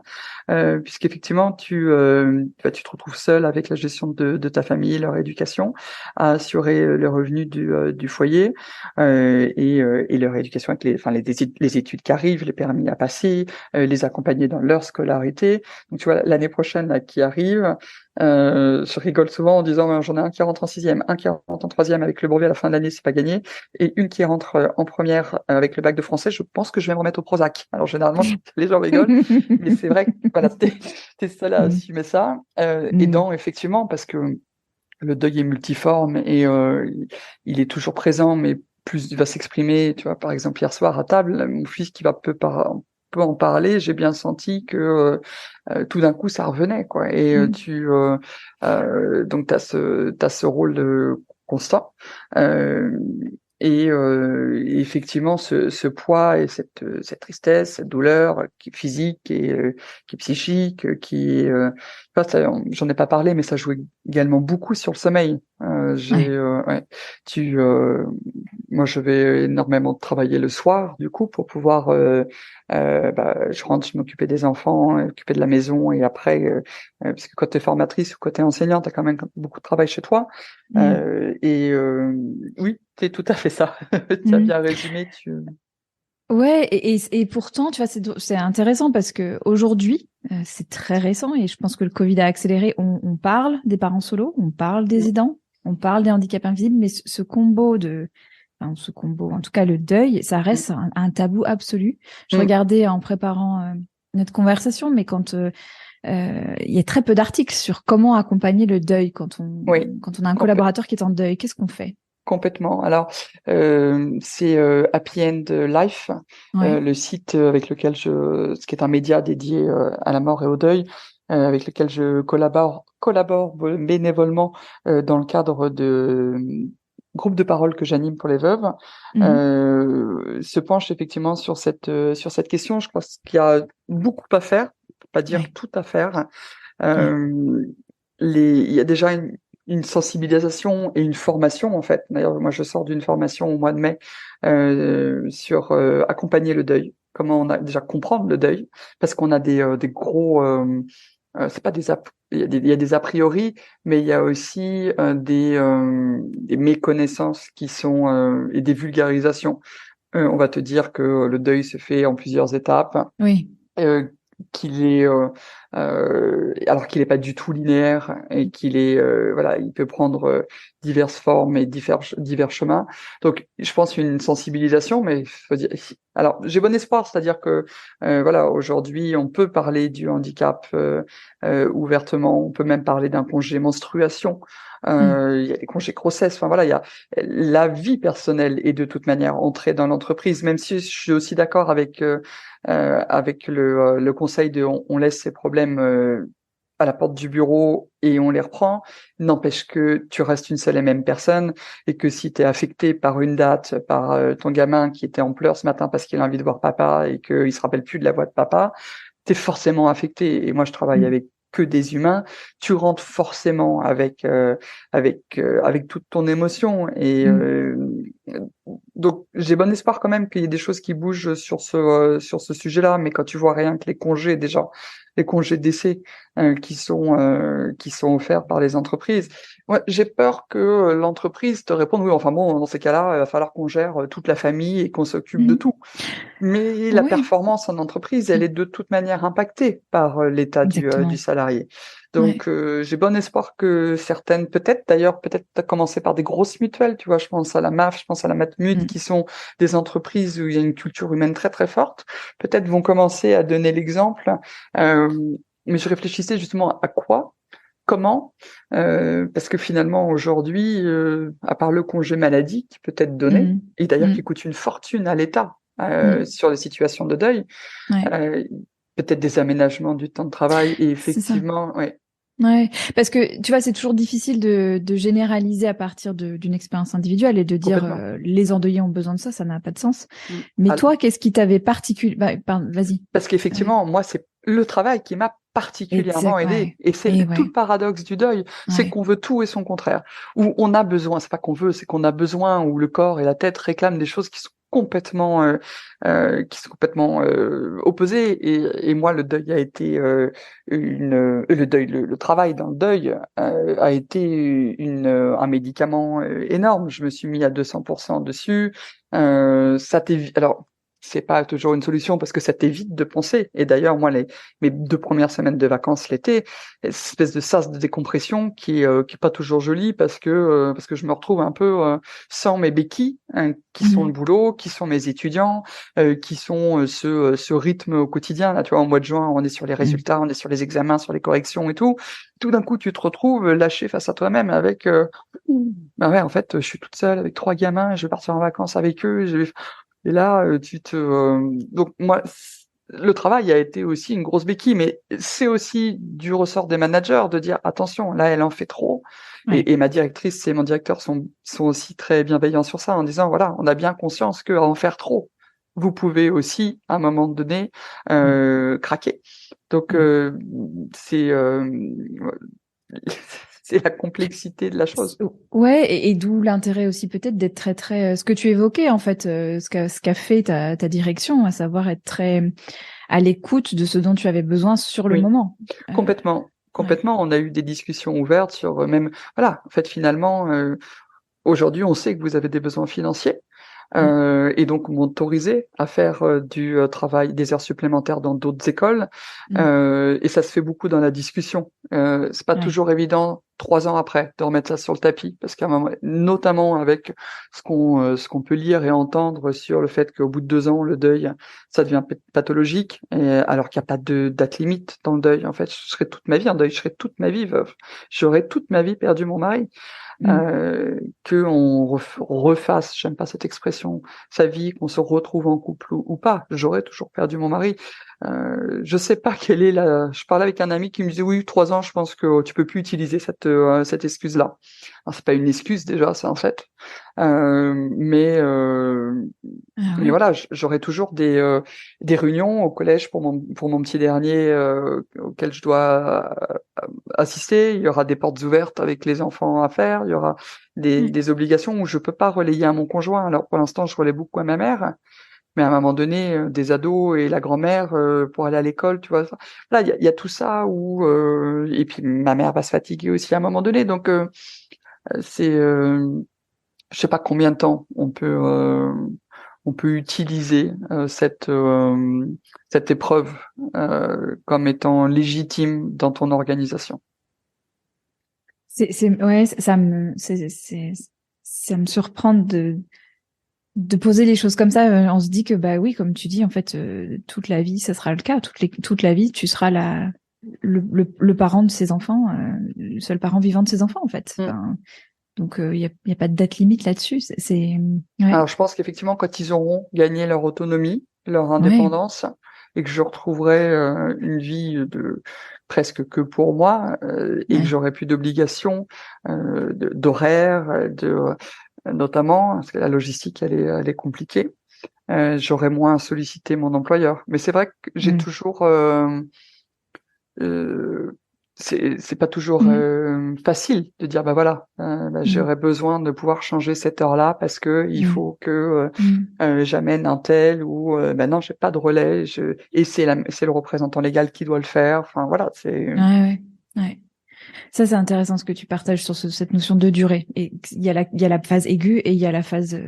puisqu'effectivement tu te retrouves seul avec la gestion de ta famille, leur éducation, à assurer le revenu du foyer, et leur éducation avec les études qui arrivent, les permis à passer, les accompagner dans leur scolarité. Donc tu vois, l'année prochaine là, qui arrive, je rigole souvent en disant j'en ai un qui rentre en sixième, un qui rentre en troisième avec le brevet à la fin de l'année, c'est pas gagné, et une qui rentre en première avec le bac de français. Je pense que je vais me remettre au Prozac. Alors généralement, les gens rigolent, mais c'est vrai que voilà, t'es seul à Mm, assumer ça. mm, Aidant effectivement, parce que le deuil est multiforme et il est toujours présent, mais plus il va s'exprimer. Tu vois, par exemple, hier soir à table, mon fils qui va peu en parler, j'ai bien senti que tout d'un coup ça revenait, quoi. Et mm. donc t'as ce rôle de constant. Euh, et effectivement, ce poids et cette tristesse, cette douleur qui est physique et qui est psychique, j'en ai pas parlé, mais ça joue également beaucoup sur le sommeil. Ouais. Ouais, tu, euh, moi, je vais énormément travailler le soir, du coup, pour pouvoir, je rentre, je m'occuper des enfants, m'occuper de la maison, et après, parce que quand t'es formatrice ou quand t'es enseignante, t'as quand même beaucoup de travail chez toi. Mm, Oui, c'est tout à fait ça. Tu as mm. bien résumé. Ouais, et pourtant, tu vois, c'est intéressant parce que aujourd'hui, c'est très récent et je pense que le Covid a accéléré. On parle des parents solos, on parle des aidants, on parle des handicaps invisibles, mais ce combo, en tout cas le deuil, ça Mm, reste un tabou absolu. Je mm. regardais en préparant notre conversation, mais il y a très peu d'articles sur comment accompagner le deuil Oui, quand on a un complè- collaborateur qui est en deuil, qu'est-ce qu'on fait? complètement. Alors, c'est Happy End Life, Ouais. le site avec lequel ce qui est un média dédié à la mort et au deuil, avec lequel je collabore bénévolement dans le cadre de groupes de parole que j'anime pour les veuves, Mhm. se penche effectivement sur cette question. Je pense qu'il y a beaucoup à faire, pour pas dire Ouais. tout à faire. Ouais. Euh, il y a déjà une sensibilisation et une formation en fait. D'ailleurs, moi, je sors d'une formation au mois de mai sur accompagner le deuil. Comment on a déjà comprendre le deuil, parce qu'on a des gros, c'est pas il y a des a priori, mais il y a aussi des méconnaissances qui sont et des vulgarisations. On va te dire que le deuil se fait en plusieurs étapes, Oui. euh, qu'il est alors qu'il n'est pas du tout linéaire et qu'il est voilà, il peut prendre diverses formes et divers chemins. Donc, je pense une sensibilisation, mais faut dire, alors j'ai bon espoir, c'est-à-dire que voilà, aujourd'hui, on peut parler du handicap ouvertement, on peut même parler d'un congé menstruation. Il y a des congés grossesse. Enfin voilà, il y a la vie personnelle est de toute manière entrée dans l'entreprise. Même si je suis aussi d'accord avec le conseil de on laisse ces problèmes à la porte du bureau et on les reprend, n'empêche que tu restes une seule et même personne et que si tu es affecté par une date, par ton gamin qui était en pleurs ce matin parce qu'il a envie de voir papa et qu'il se rappelle plus de la voix de papa, t'es forcément affecté. Et moi, je travaille avec que des humains. Tu rentres forcément avec toute ton émotion. Et donc, j'ai bon espoir quand même qu'il y ait des choses qui bougent sur ce sujet-là. Mais quand tu vois rien que les congés déjà, les congés d'essai qui sont offerts par les entreprises. Ouais, j'ai peur que l'entreprise te réponde oui, enfin bon, dans ces cas-là, il va falloir qu'on gère toute la famille et qu'on s'occupe de tout. Mais la Ouais, performance en entreprise, elle est de toute manière impactée par l'état du exactement. salarié. Ouais. Donc, j'ai bon espoir que certaines, peut-être à commencer par des grosses mutuelles, tu vois, je pense à la MAF, je pense à la Matmut, qui sont des entreprises où il y a une culture humaine très très forte, peut-être vont commencer à donner l'exemple. Euh, mais je réfléchissais justement à quoi, comment, parce que finalement aujourd'hui, à part le congé maladie qui peut être donné, et d'ailleurs qui coûte une fortune à l'État sur les situations de deuil, Ouais, euh, peut-être des aménagements du temps de travail, et c'est ça. effectivement, ouais, Ouais, parce que tu vois, c'est toujours difficile de généraliser à partir d'une expérience individuelle et de dire complètement. les endeuillés ont besoin de ça, ça n'a pas de sens. Mm. Mais Ah, toi, qu'est-ce qui t'avait particulier vas-y. parce qu'effectivement, moi, c'est le travail qui m'a particulièrement Exact, aidé. ouais. Et c'est Et tout ouais, le paradoxe du deuil, c'est ouais. qu'on veut tout et son contraire. Ou on a besoin, c'est pas qu'on veut, c'est qu'on a besoin, où le corps et la tête réclament des choses qui sont complètement opposées. Et moi, le deuil a été le travail dans le deuil a été un médicament énorme. Je me suis mis à 200% dessus. Ça t'évite. Alors, c'est pas toujours une solution parce que ça t'évite de penser. Et d'ailleurs, moi, mes 2 premières semaines de vacances l'été, cette espèce de sas de décompression qui est pas toujours jolie parce que je me retrouve un peu sans mes béquilles, hein, qui sont le Mhm. boulot, qui sont mes étudiants, qui sont ce rythme au quotidien. Là, tu vois, en mois de juin, on est sur les Mhm. résultats, on est sur les examens, sur les corrections et tout. Tout d'un coup, tu te retrouves lâché face à toi-même avec, bah ouais, en fait, je suis toute seule avec 3 gamins, je vais partir en vacances avec eux, et là, donc moi, le travail a été aussi une grosse béquille, mais c'est aussi du ressort des managers de dire attention, là, elle en fait trop. Ouais. Et ma directrice et mon directeur sont aussi très bienveillants sur ça en disant voilà, on a bien conscience qu'à en faire trop, vous pouvez aussi, à un moment donné, Mm. craquer. Donc, Mm. c'est c'est la complexité de la chose. Ouais, et d'où l'intérêt aussi peut-être d'être très très ce que tu évoquais en fait, ce qu'a fait ta direction, à savoir être très à l'écoute de ce dont tu avais besoin sur le Oui. moment. Complètement, Ouais. complètement. On a eu des discussions ouvertes sur même, voilà, en fait, finalement, aujourd'hui, on sait que vous avez des besoins financiers. Mm. Et donc m'autoriser à faire du travail, des heures supplémentaires dans d'autres écoles. Mm. Et ça se fait beaucoup dans la discussion. C'est pas Ouais. toujours évident 3 ans après de remettre ça sur le tapis, parce qu'à un moment, notamment avec ce qu'on peut lire et entendre sur le fait qu'au bout de 2 ans, le deuil, ça devient pathologique, et, alors qu'il n'y a pas de date limite dans le deuil. En fait, je serai toute ma vie en deuil, je serai toute ma vie veuve, j'aurais toute ma vie perdu mon mari. Mm. Que on refasse, j'aime pas cette expression, sa vie, qu'on se retrouve en couple ou pas. J'aurais toujours perdu mon mari. Je sais pas quelle est la. Je parlais avec un ami qui me disait oui, 3 ans, je pense que tu peux plus utiliser cette excuse-là. Alors c'est pas une excuse déjà, ça en fait. Euh, mais euh, Ah mais ouais. voilà, j'aurai toujours des réunions au collège pour mon petit dernier auquel je dois assister. Il y aura des portes ouvertes avec les enfants à faire. Il y aura Ouais. des obligations où je peux pas relayer à mon conjoint. Alors pour l'instant, je relais beaucoup à ma mère, mais à un moment donné, des ados et la grand-mère pour aller à l'école, tu vois. Là, il y a tout ça où et puis ma mère va se fatiguer aussi à un moment donné. Donc c'est je sais pas combien de temps on peut utiliser cette épreuve comme étant légitime dans ton organisation. Ouais, ça me surprend de poser les choses comme ça. On se dit que bah oui, comme tu dis, en fait, toute la vie, ça sera le cas. Toute la vie, tu seras le parent de ses enfants, le seul parent vivant de ses enfants, en fait. Enfin, donc y a pas de date limite là-dessus. Ouais. Alors je pense qu'effectivement, quand ils auront gagné leur autonomie, leur Ouais. indépendance, et que je retrouverai une vie de presque que pour moi, et que Ouais. j'aurai plus d'obligations, d'horaires, notamment parce que la logistique elle est compliquée. J'aurai moins à solliciter mon employeur. Mais c'est vrai que j'ai Mm. toujours euh, c'est pas toujours Mm. facile de dire bah voilà bah, Mm. j'aurais besoin de pouvoir changer cette heure-là parce que il Mm. faut que Mm. j'amène un tel ou bah non j'ai pas de relais et c'est le représentant légal qui doit le faire, enfin voilà c'est Ouais, ouais, ouais. Ça, c'est intéressant ce que tu partages sur cette notion de durée. Et il y a la phase aiguë et il y a la phase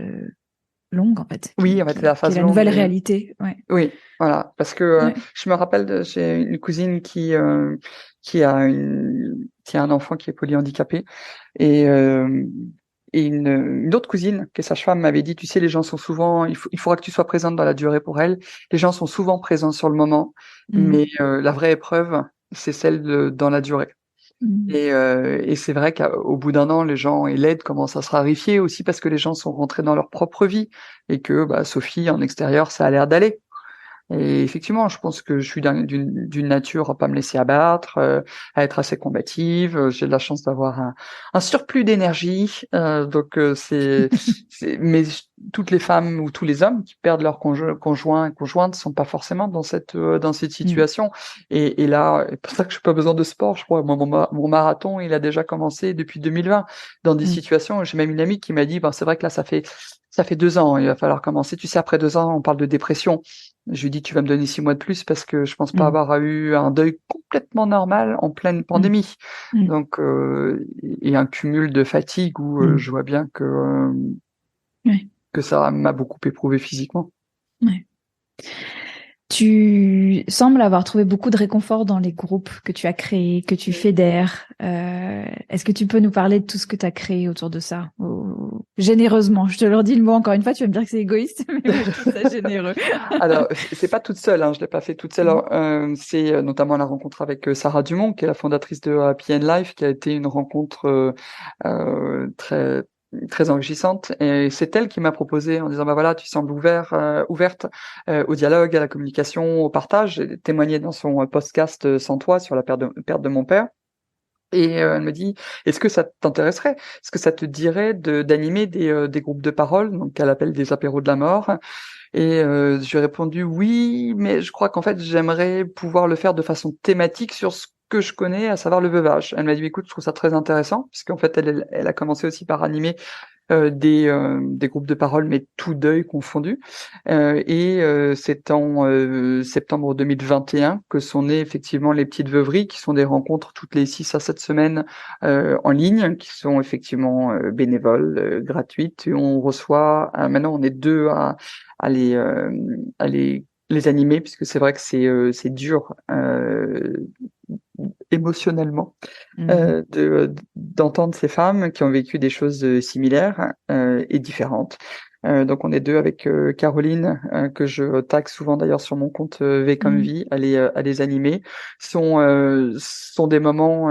longue, en fait, oui en fait c'est la qui est phase la longue nouvelle et réalité. Ouais. oui voilà parce que Ouais. je me rappelle j'ai une cousine qui a qui a un enfant qui est polyhandicapé et une autre cousine, qui est sage-femme, m'avait dit, tu sais, les gens sont souvent, il faudra que tu sois présente dans la durée pour elle. Les gens sont souvent présents sur le moment, Mm. mais la vraie épreuve, c'est celle dans la durée. Mm. Et c'est vrai qu'au bout d'un an, les gens et l'aide commencent à se raréfier aussi parce que les gens sont rentrés dans leur propre vie et que bah, Sophie, en extérieur, ça a l'air d'aller. Et effectivement, je pense que je suis d'une nature à pas me laisser abattre, à être assez combative. J'ai de la chance d'avoir un surplus d'énergie. Donc mais toutes les femmes ou tous les hommes qui perdent leur conjoint conjointe sont pas forcément dans cette Mm. situation. Et là, c'est pour ça que je n'ai pas besoin de sport. Je crois mon marathon, il a déjà commencé depuis 2020 dans des Mm. situations. J'ai même une amie qui m'a dit, ben c'est vrai que là ça fait 2 ans. Il va falloir commencer. Tu sais, après 2 ans, on parle de dépression. Je lui dis, tu vas me donner 6 mois de plus parce que je pense pas Mm. avoir eu un deuil complètement normal en pleine Mm. pandémie. Mm. Donc, et un cumul de fatigue où Mm. je vois bien Ouais. que ça m'a beaucoup éprouvé physiquement. Ouais. Tu sembles avoir trouvé beaucoup de réconfort dans les groupes que tu as créés, que tu fédères. Est-ce que tu peux nous parler de tout ce que tu as créé autour de ça, généreusement? Je te leur dis le mot encore une fois, tu vas me dire que c'est égoïste, mais moi je trouve ça généreux. Alors, c'est pas toute seule, hein, je l'ai pas fait toute seule. Mm. Alors, c'est notamment la rencontre avec Sarah Dumont, qui est la fondatrice de Happy and Life, qui a été une rencontre très très enrichissante. Et c'est elle qui m'a proposé en disant bah voilà, tu sembles ouverte au dialogue, à la communication, au partage. J'ai témoigné dans son podcast Sans toi sur la perte de mon père. Et elle me dit, est-ce que ça t'intéresserait? Est-ce que ça te dirait d'animer des groupes de parole, donc qu'elle appelle des apéros de la mort? Et je lui ai répondu oui, mais je crois qu'en fait j'aimerais pouvoir le faire de façon thématique sur ce que je connais, à savoir le veuvage. Elle m'a dit écoute, je trouve ça très intéressant, puisqu'en fait elle a commencé aussi par animer des groupes de parole, mais tout deuil confondu. C'est en septembre 2021 que sont nées effectivement les petites veuveries, qui sont des rencontres toutes les 6 à 7 semaines en ligne, qui sont effectivement bénévoles, gratuites. Et on reçoit, maintenant on est deux à les, euh, à les animer, puisque c'est vrai que c'est dur émotionnellement Mm. d'entendre ces femmes qui ont vécu des choses similaires et différentes. Donc on est deux avec Caroline, que je tag souvent d'ailleurs sur mon compte V comme Mm. vie, à les animer. Sont des moments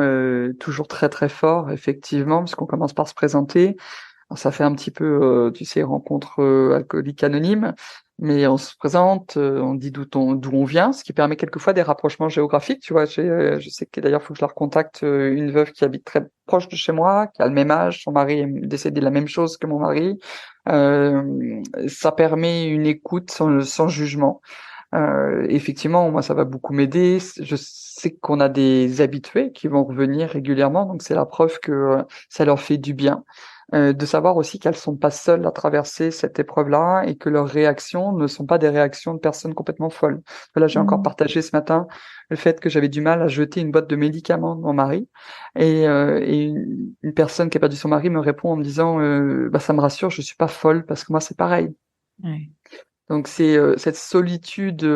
toujours très très forts, effectivement, puisqu'on commence par se présenter. Alors, ça fait un petit peu, tu sais, rencontre alcoolique anonyme, mais on se présente, on dit d'où on vient, ce qui permet quelquefois des rapprochements géographiques. Tu vois, je sais que d'ailleurs, il faut que je la recontacte, une veuve qui habite très proche de chez moi, qui a le même âge, son mari est décédé de la même chose que mon mari. Ça permet une écoute sans jugement. Effectivement, moi, ça va beaucoup m'aider. Je sais qu'on a des habitués qui vont revenir régulièrement, donc c'est la preuve que ça leur fait du bien. De savoir aussi qu'elles sont pas seules à traverser cette épreuve-là et que leurs réactions ne sont pas des réactions de personnes complètement folles. Là, j'ai encore Mm. partagé ce matin le fait que j'avais du mal à jeter une boîte de médicaments de mon mari et une personne qui a perdu son mari me répond en me disant bah ça me rassure, je suis pas folle parce que moi c'est pareil. Ouais. Donc c'est cette solitude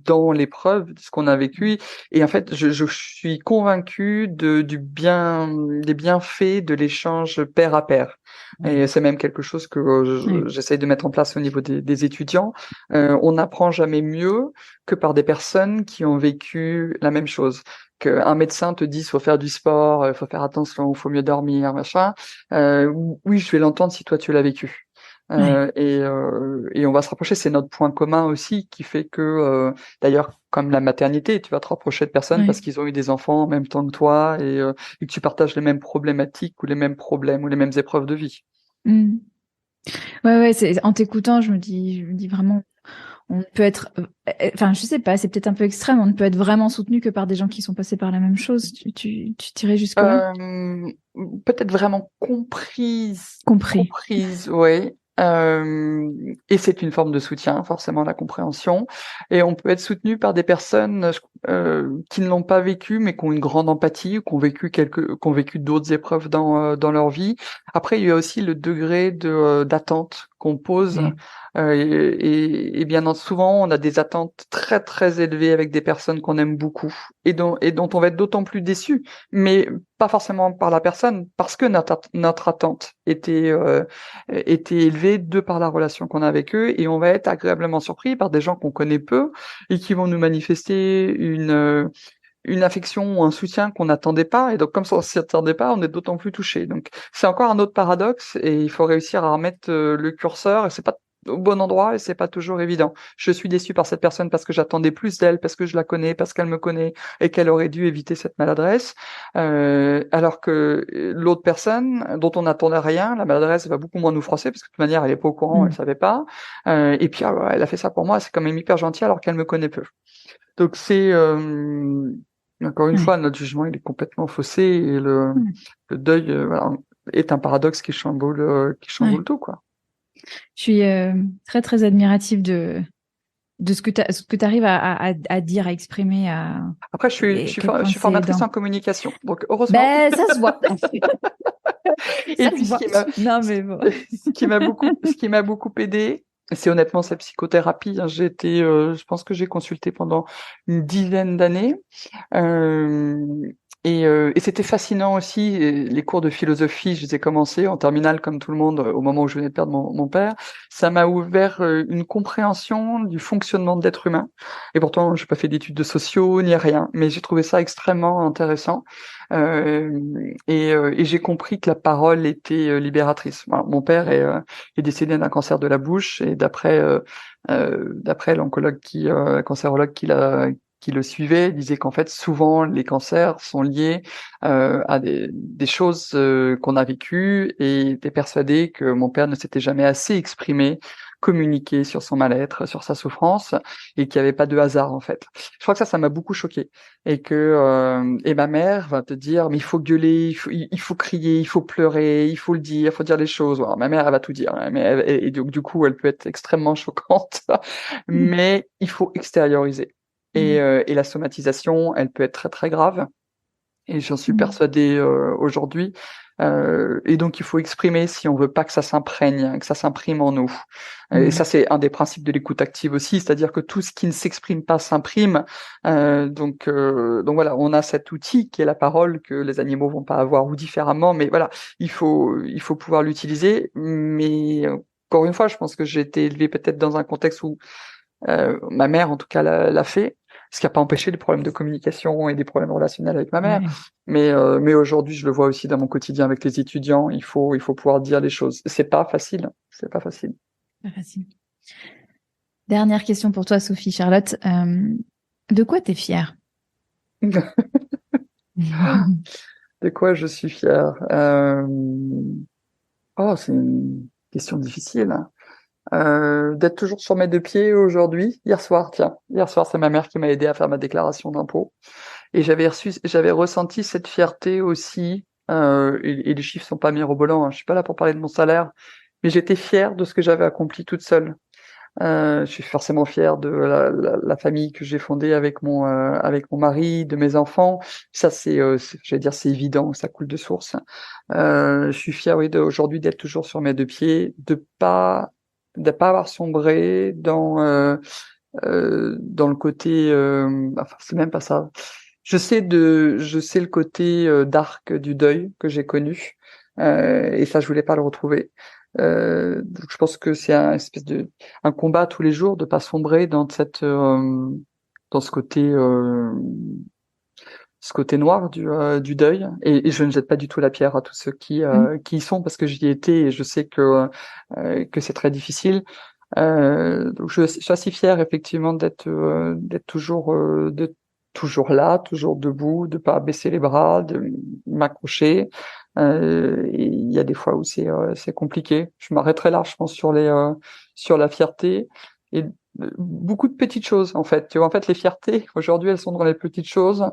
dans l'épreuve de ce qu'on a vécu. Et en fait, je suis convaincue des bienfaits de l'échange pair à pair. Et Ouais. c'est même quelque chose que Ouais. j'essaie de mettre en place au niveau des étudiants. On n'apprend jamais mieux que par des personnes qui ont vécu la même chose. Qu'un médecin te dise faut faire du sport, faut faire attention, faut mieux dormir, machin. Oui, je vais l'entendre si toi tu l'as vécu. Ouais. Et on va se rapprocher. C'est notre point commun aussi qui fait que, d'ailleurs, comme la maternité, tu vas te rapprocher de personnes parce Ouais. qu'ils ont eu des enfants en même temps que toi et que tu partages les mêmes problématiques ou les mêmes problèmes ou les mêmes épreuves de vie. Mm. Ouais, ouais, en t'écoutant, je me dis vraiment, on peut être, enfin, je sais pas, c'est peut-être un peu extrême, on ne peut être vraiment soutenu que par des gens qui sont passés par la même chose. Tu tirais jusque-là? Euh, Peut-être vraiment comprise, Compris. comprise, ouais. Et c'est une forme de soutien, forcément, la compréhension. Et on peut être soutenu par des personnes qui ne l'ont pas vécu, mais qui ont une grande empathie, ou qui ont vécu d'autres épreuves dans leur vie. Après, il y a aussi le degré d'attente qu'on pose. Ouais. Et bien souvent, on a des attentes très très élevées avec des personnes qu'on aime beaucoup et dont on va être d'autant plus déçu, mais pas forcément par la personne, parce que notre attente était élevée de par la relation qu'on a avec eux, et on va être agréablement surpris par des gens qu'on connaît peu et qui vont nous manifester une affection ou un soutien qu'on n'attendait pas, et donc comme ça on s'y attendait pas, on est d'autant plus touché. Donc c'est encore un autre paradoxe, et il faut réussir à remettre le curseur, et c'est pas au bon endroit, et c'est pas toujours évident. Je suis déçu par cette personne parce que j'attendais plus d'elle, parce que je la connais, parce qu'elle me connaît, et qu'elle aurait dû éviter cette maladresse, alors que l'autre personne, dont on n'attendait rien, la maladresse va beaucoup moins nous froisser, parce que de toute manière elle est pas au courant, elle Mm. savait pas, et puis ah, elle a fait ça pour moi, c'est quand même hyper gentil alors qu'elle me connaît peu. Donc c'est encore une fois, Ouais. notre jugement il est complètement faussé, et le deuil voilà, est un paradoxe qui chamboule Ouais. tout, quoi. Je suis très très admirative de ce que tu arrives à dire, à exprimer, Après et à quel je point suis c'est formatrice aidant. en communication, donc heureusement. Ben, ça se voit. Et Ça se puis voit. Non, mais bon. ce qui m'a beaucoup aidé, c'est honnêtement sa psychothérapie, hein. Je pense que j'ai consulté pendant une dizaine d'années. Euh, et c'était fascinant aussi. Et les cours de philosophie, je les ai commencés en terminale comme tout le monde au moment où je venais de perdre mon père. Ça m'a ouvert une compréhension du fonctionnement de l'être humain. Et pourtant, j'ai pas fait d'études de sociaux ni rien, mais j'ai trouvé ça extrêmement intéressant. Et j'ai compris que la parole était libératrice. Voilà, mon père est décédé d'un cancer de la bouche, et d'après l'oncologue cancérologue qui le suivait, disait qu'en fait souvent les cancers sont liés à des choses qu'on a vécues, et était persuadé que mon père ne s'était jamais assez exprimé, communiqué sur son mal-être, sur sa souffrance, et qu'il n'y avait pas de hasard en fait. Je crois que ça m'a beaucoup choqué, et ma mère va te dire mais il faut gueuler, il faut crier, il faut pleurer, il faut le dire, il faut dire les choses. Alors, ma mère elle va tout dire, hein, mais et donc du coup elle peut être extrêmement choquante, mais il faut extérioriser. Mm. Et la somatisation, elle peut être très très grave. Et j'en suis Mm. persuadé aujourd'hui. Et donc il faut exprimer si on veut pas que ça s'imprègne, que ça s'imprime en nous. Et ça Mm. c'est un des principes de l'écoute active aussi, c'est-à-dire que tout ce qui ne s'exprime pas s'imprime. Donc voilà, on a cet outil qui est la parole que les animaux vont pas avoir ou différemment, mais voilà, il faut pouvoir l'utiliser. Mais encore une fois, je pense que j'ai été élevé peut-être dans un contexte où ma mère, en tout cas, l'a fait, ce qui n'a pas empêché des problèmes de communication et des problèmes relationnels avec ma mère. Ouais, Mais aujourd'hui, je le vois aussi dans mon quotidien avec les étudiants. Il faut pouvoir dire les choses. C'est pas facile. C'est pas facile. pas facile. Dernière question pour toi, Sophie Charlotte. De quoi t'es fière? De quoi je suis fier? Oh, c'est une question difficile. D'être toujours sur mes deux pieds aujourd'hui. Hier soir, tiens. Hier soir, c'est ma mère qui m'a aidé à faire ma déclaration d'impôt. Et j'avais ressenti cette fierté aussi. Et les chiffres sont pas mirobolants, hein. Je suis pas là pour parler de mon salaire, mais j'étais fier de ce que j'avais accompli toute seule. Je suis forcément fier de la famille que j'ai fondée avec mon mari, de mes enfants. Ça, je vais dire, c'est évident, ça coule de source. Je suis fier, oui, aujourd'hui d'être toujours sur mes deux pieds, de pas de pas avoir sombré dans le côté, enfin c'est même pas ça. Je sais le côté dark du deuil que j'ai connu, et ça je voulais pas le retrouver. Donc je pense que c'est un combat tous les jours de pas sombrer dans dans ce côté noir du deuil. Et je ne jette pas du tout la pierre à tous ceux qui y sont, parce que j'y étais et je sais que c'est très difficile. Donc je suis assez fier effectivement d'être toujours là, toujours debout, de pas baisser les bras, de m'accrocher. Et il y a des fois où c'est compliqué. Je m'arrêterai là, je pense, sur la fierté et beaucoup de petites choses en fait. Tu vois, en fait, les fiertés aujourd'hui, elles sont dans les petites choses,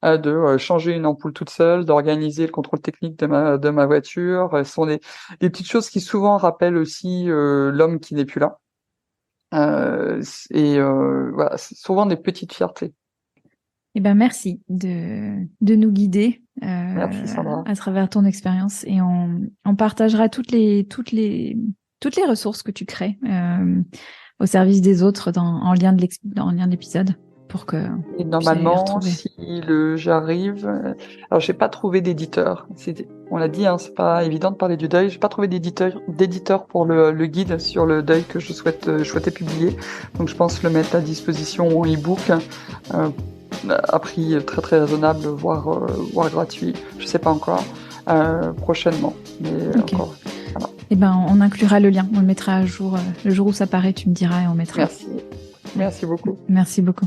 de changer une ampoule toute seule, d'organiser le contrôle technique de ma voiture. Ce sont des petites choses qui souvent rappellent aussi l'homme qui n'est plus là. Voilà, c'est souvent des petites fiertés. Eh ben, merci de nous guider Merci Sandra. à travers ton expérience, et on partagera toutes les ressources que tu crées au service des autres en lien de l'épisode pour que Et puisse aller les normalement, retrouver. si j'arrive, alors j'ai pas trouvé d'éditeur. On l'a dit, hein, c'est pas évident de parler du deuil. J'ai pas trouvé d'éditeur pour le guide sur le deuil que je souhaitais publier. Donc je pense le mettre à disposition en e-book, à prix très très raisonnable, voire gratuit. Je sais pas encore. Prochainement, mais Ok. encore. Voilà. Eh ben, on inclura le lien, on le mettra à jour le jour où ça paraît, tu me diras et on mettra. Merci beaucoup. Merci beaucoup.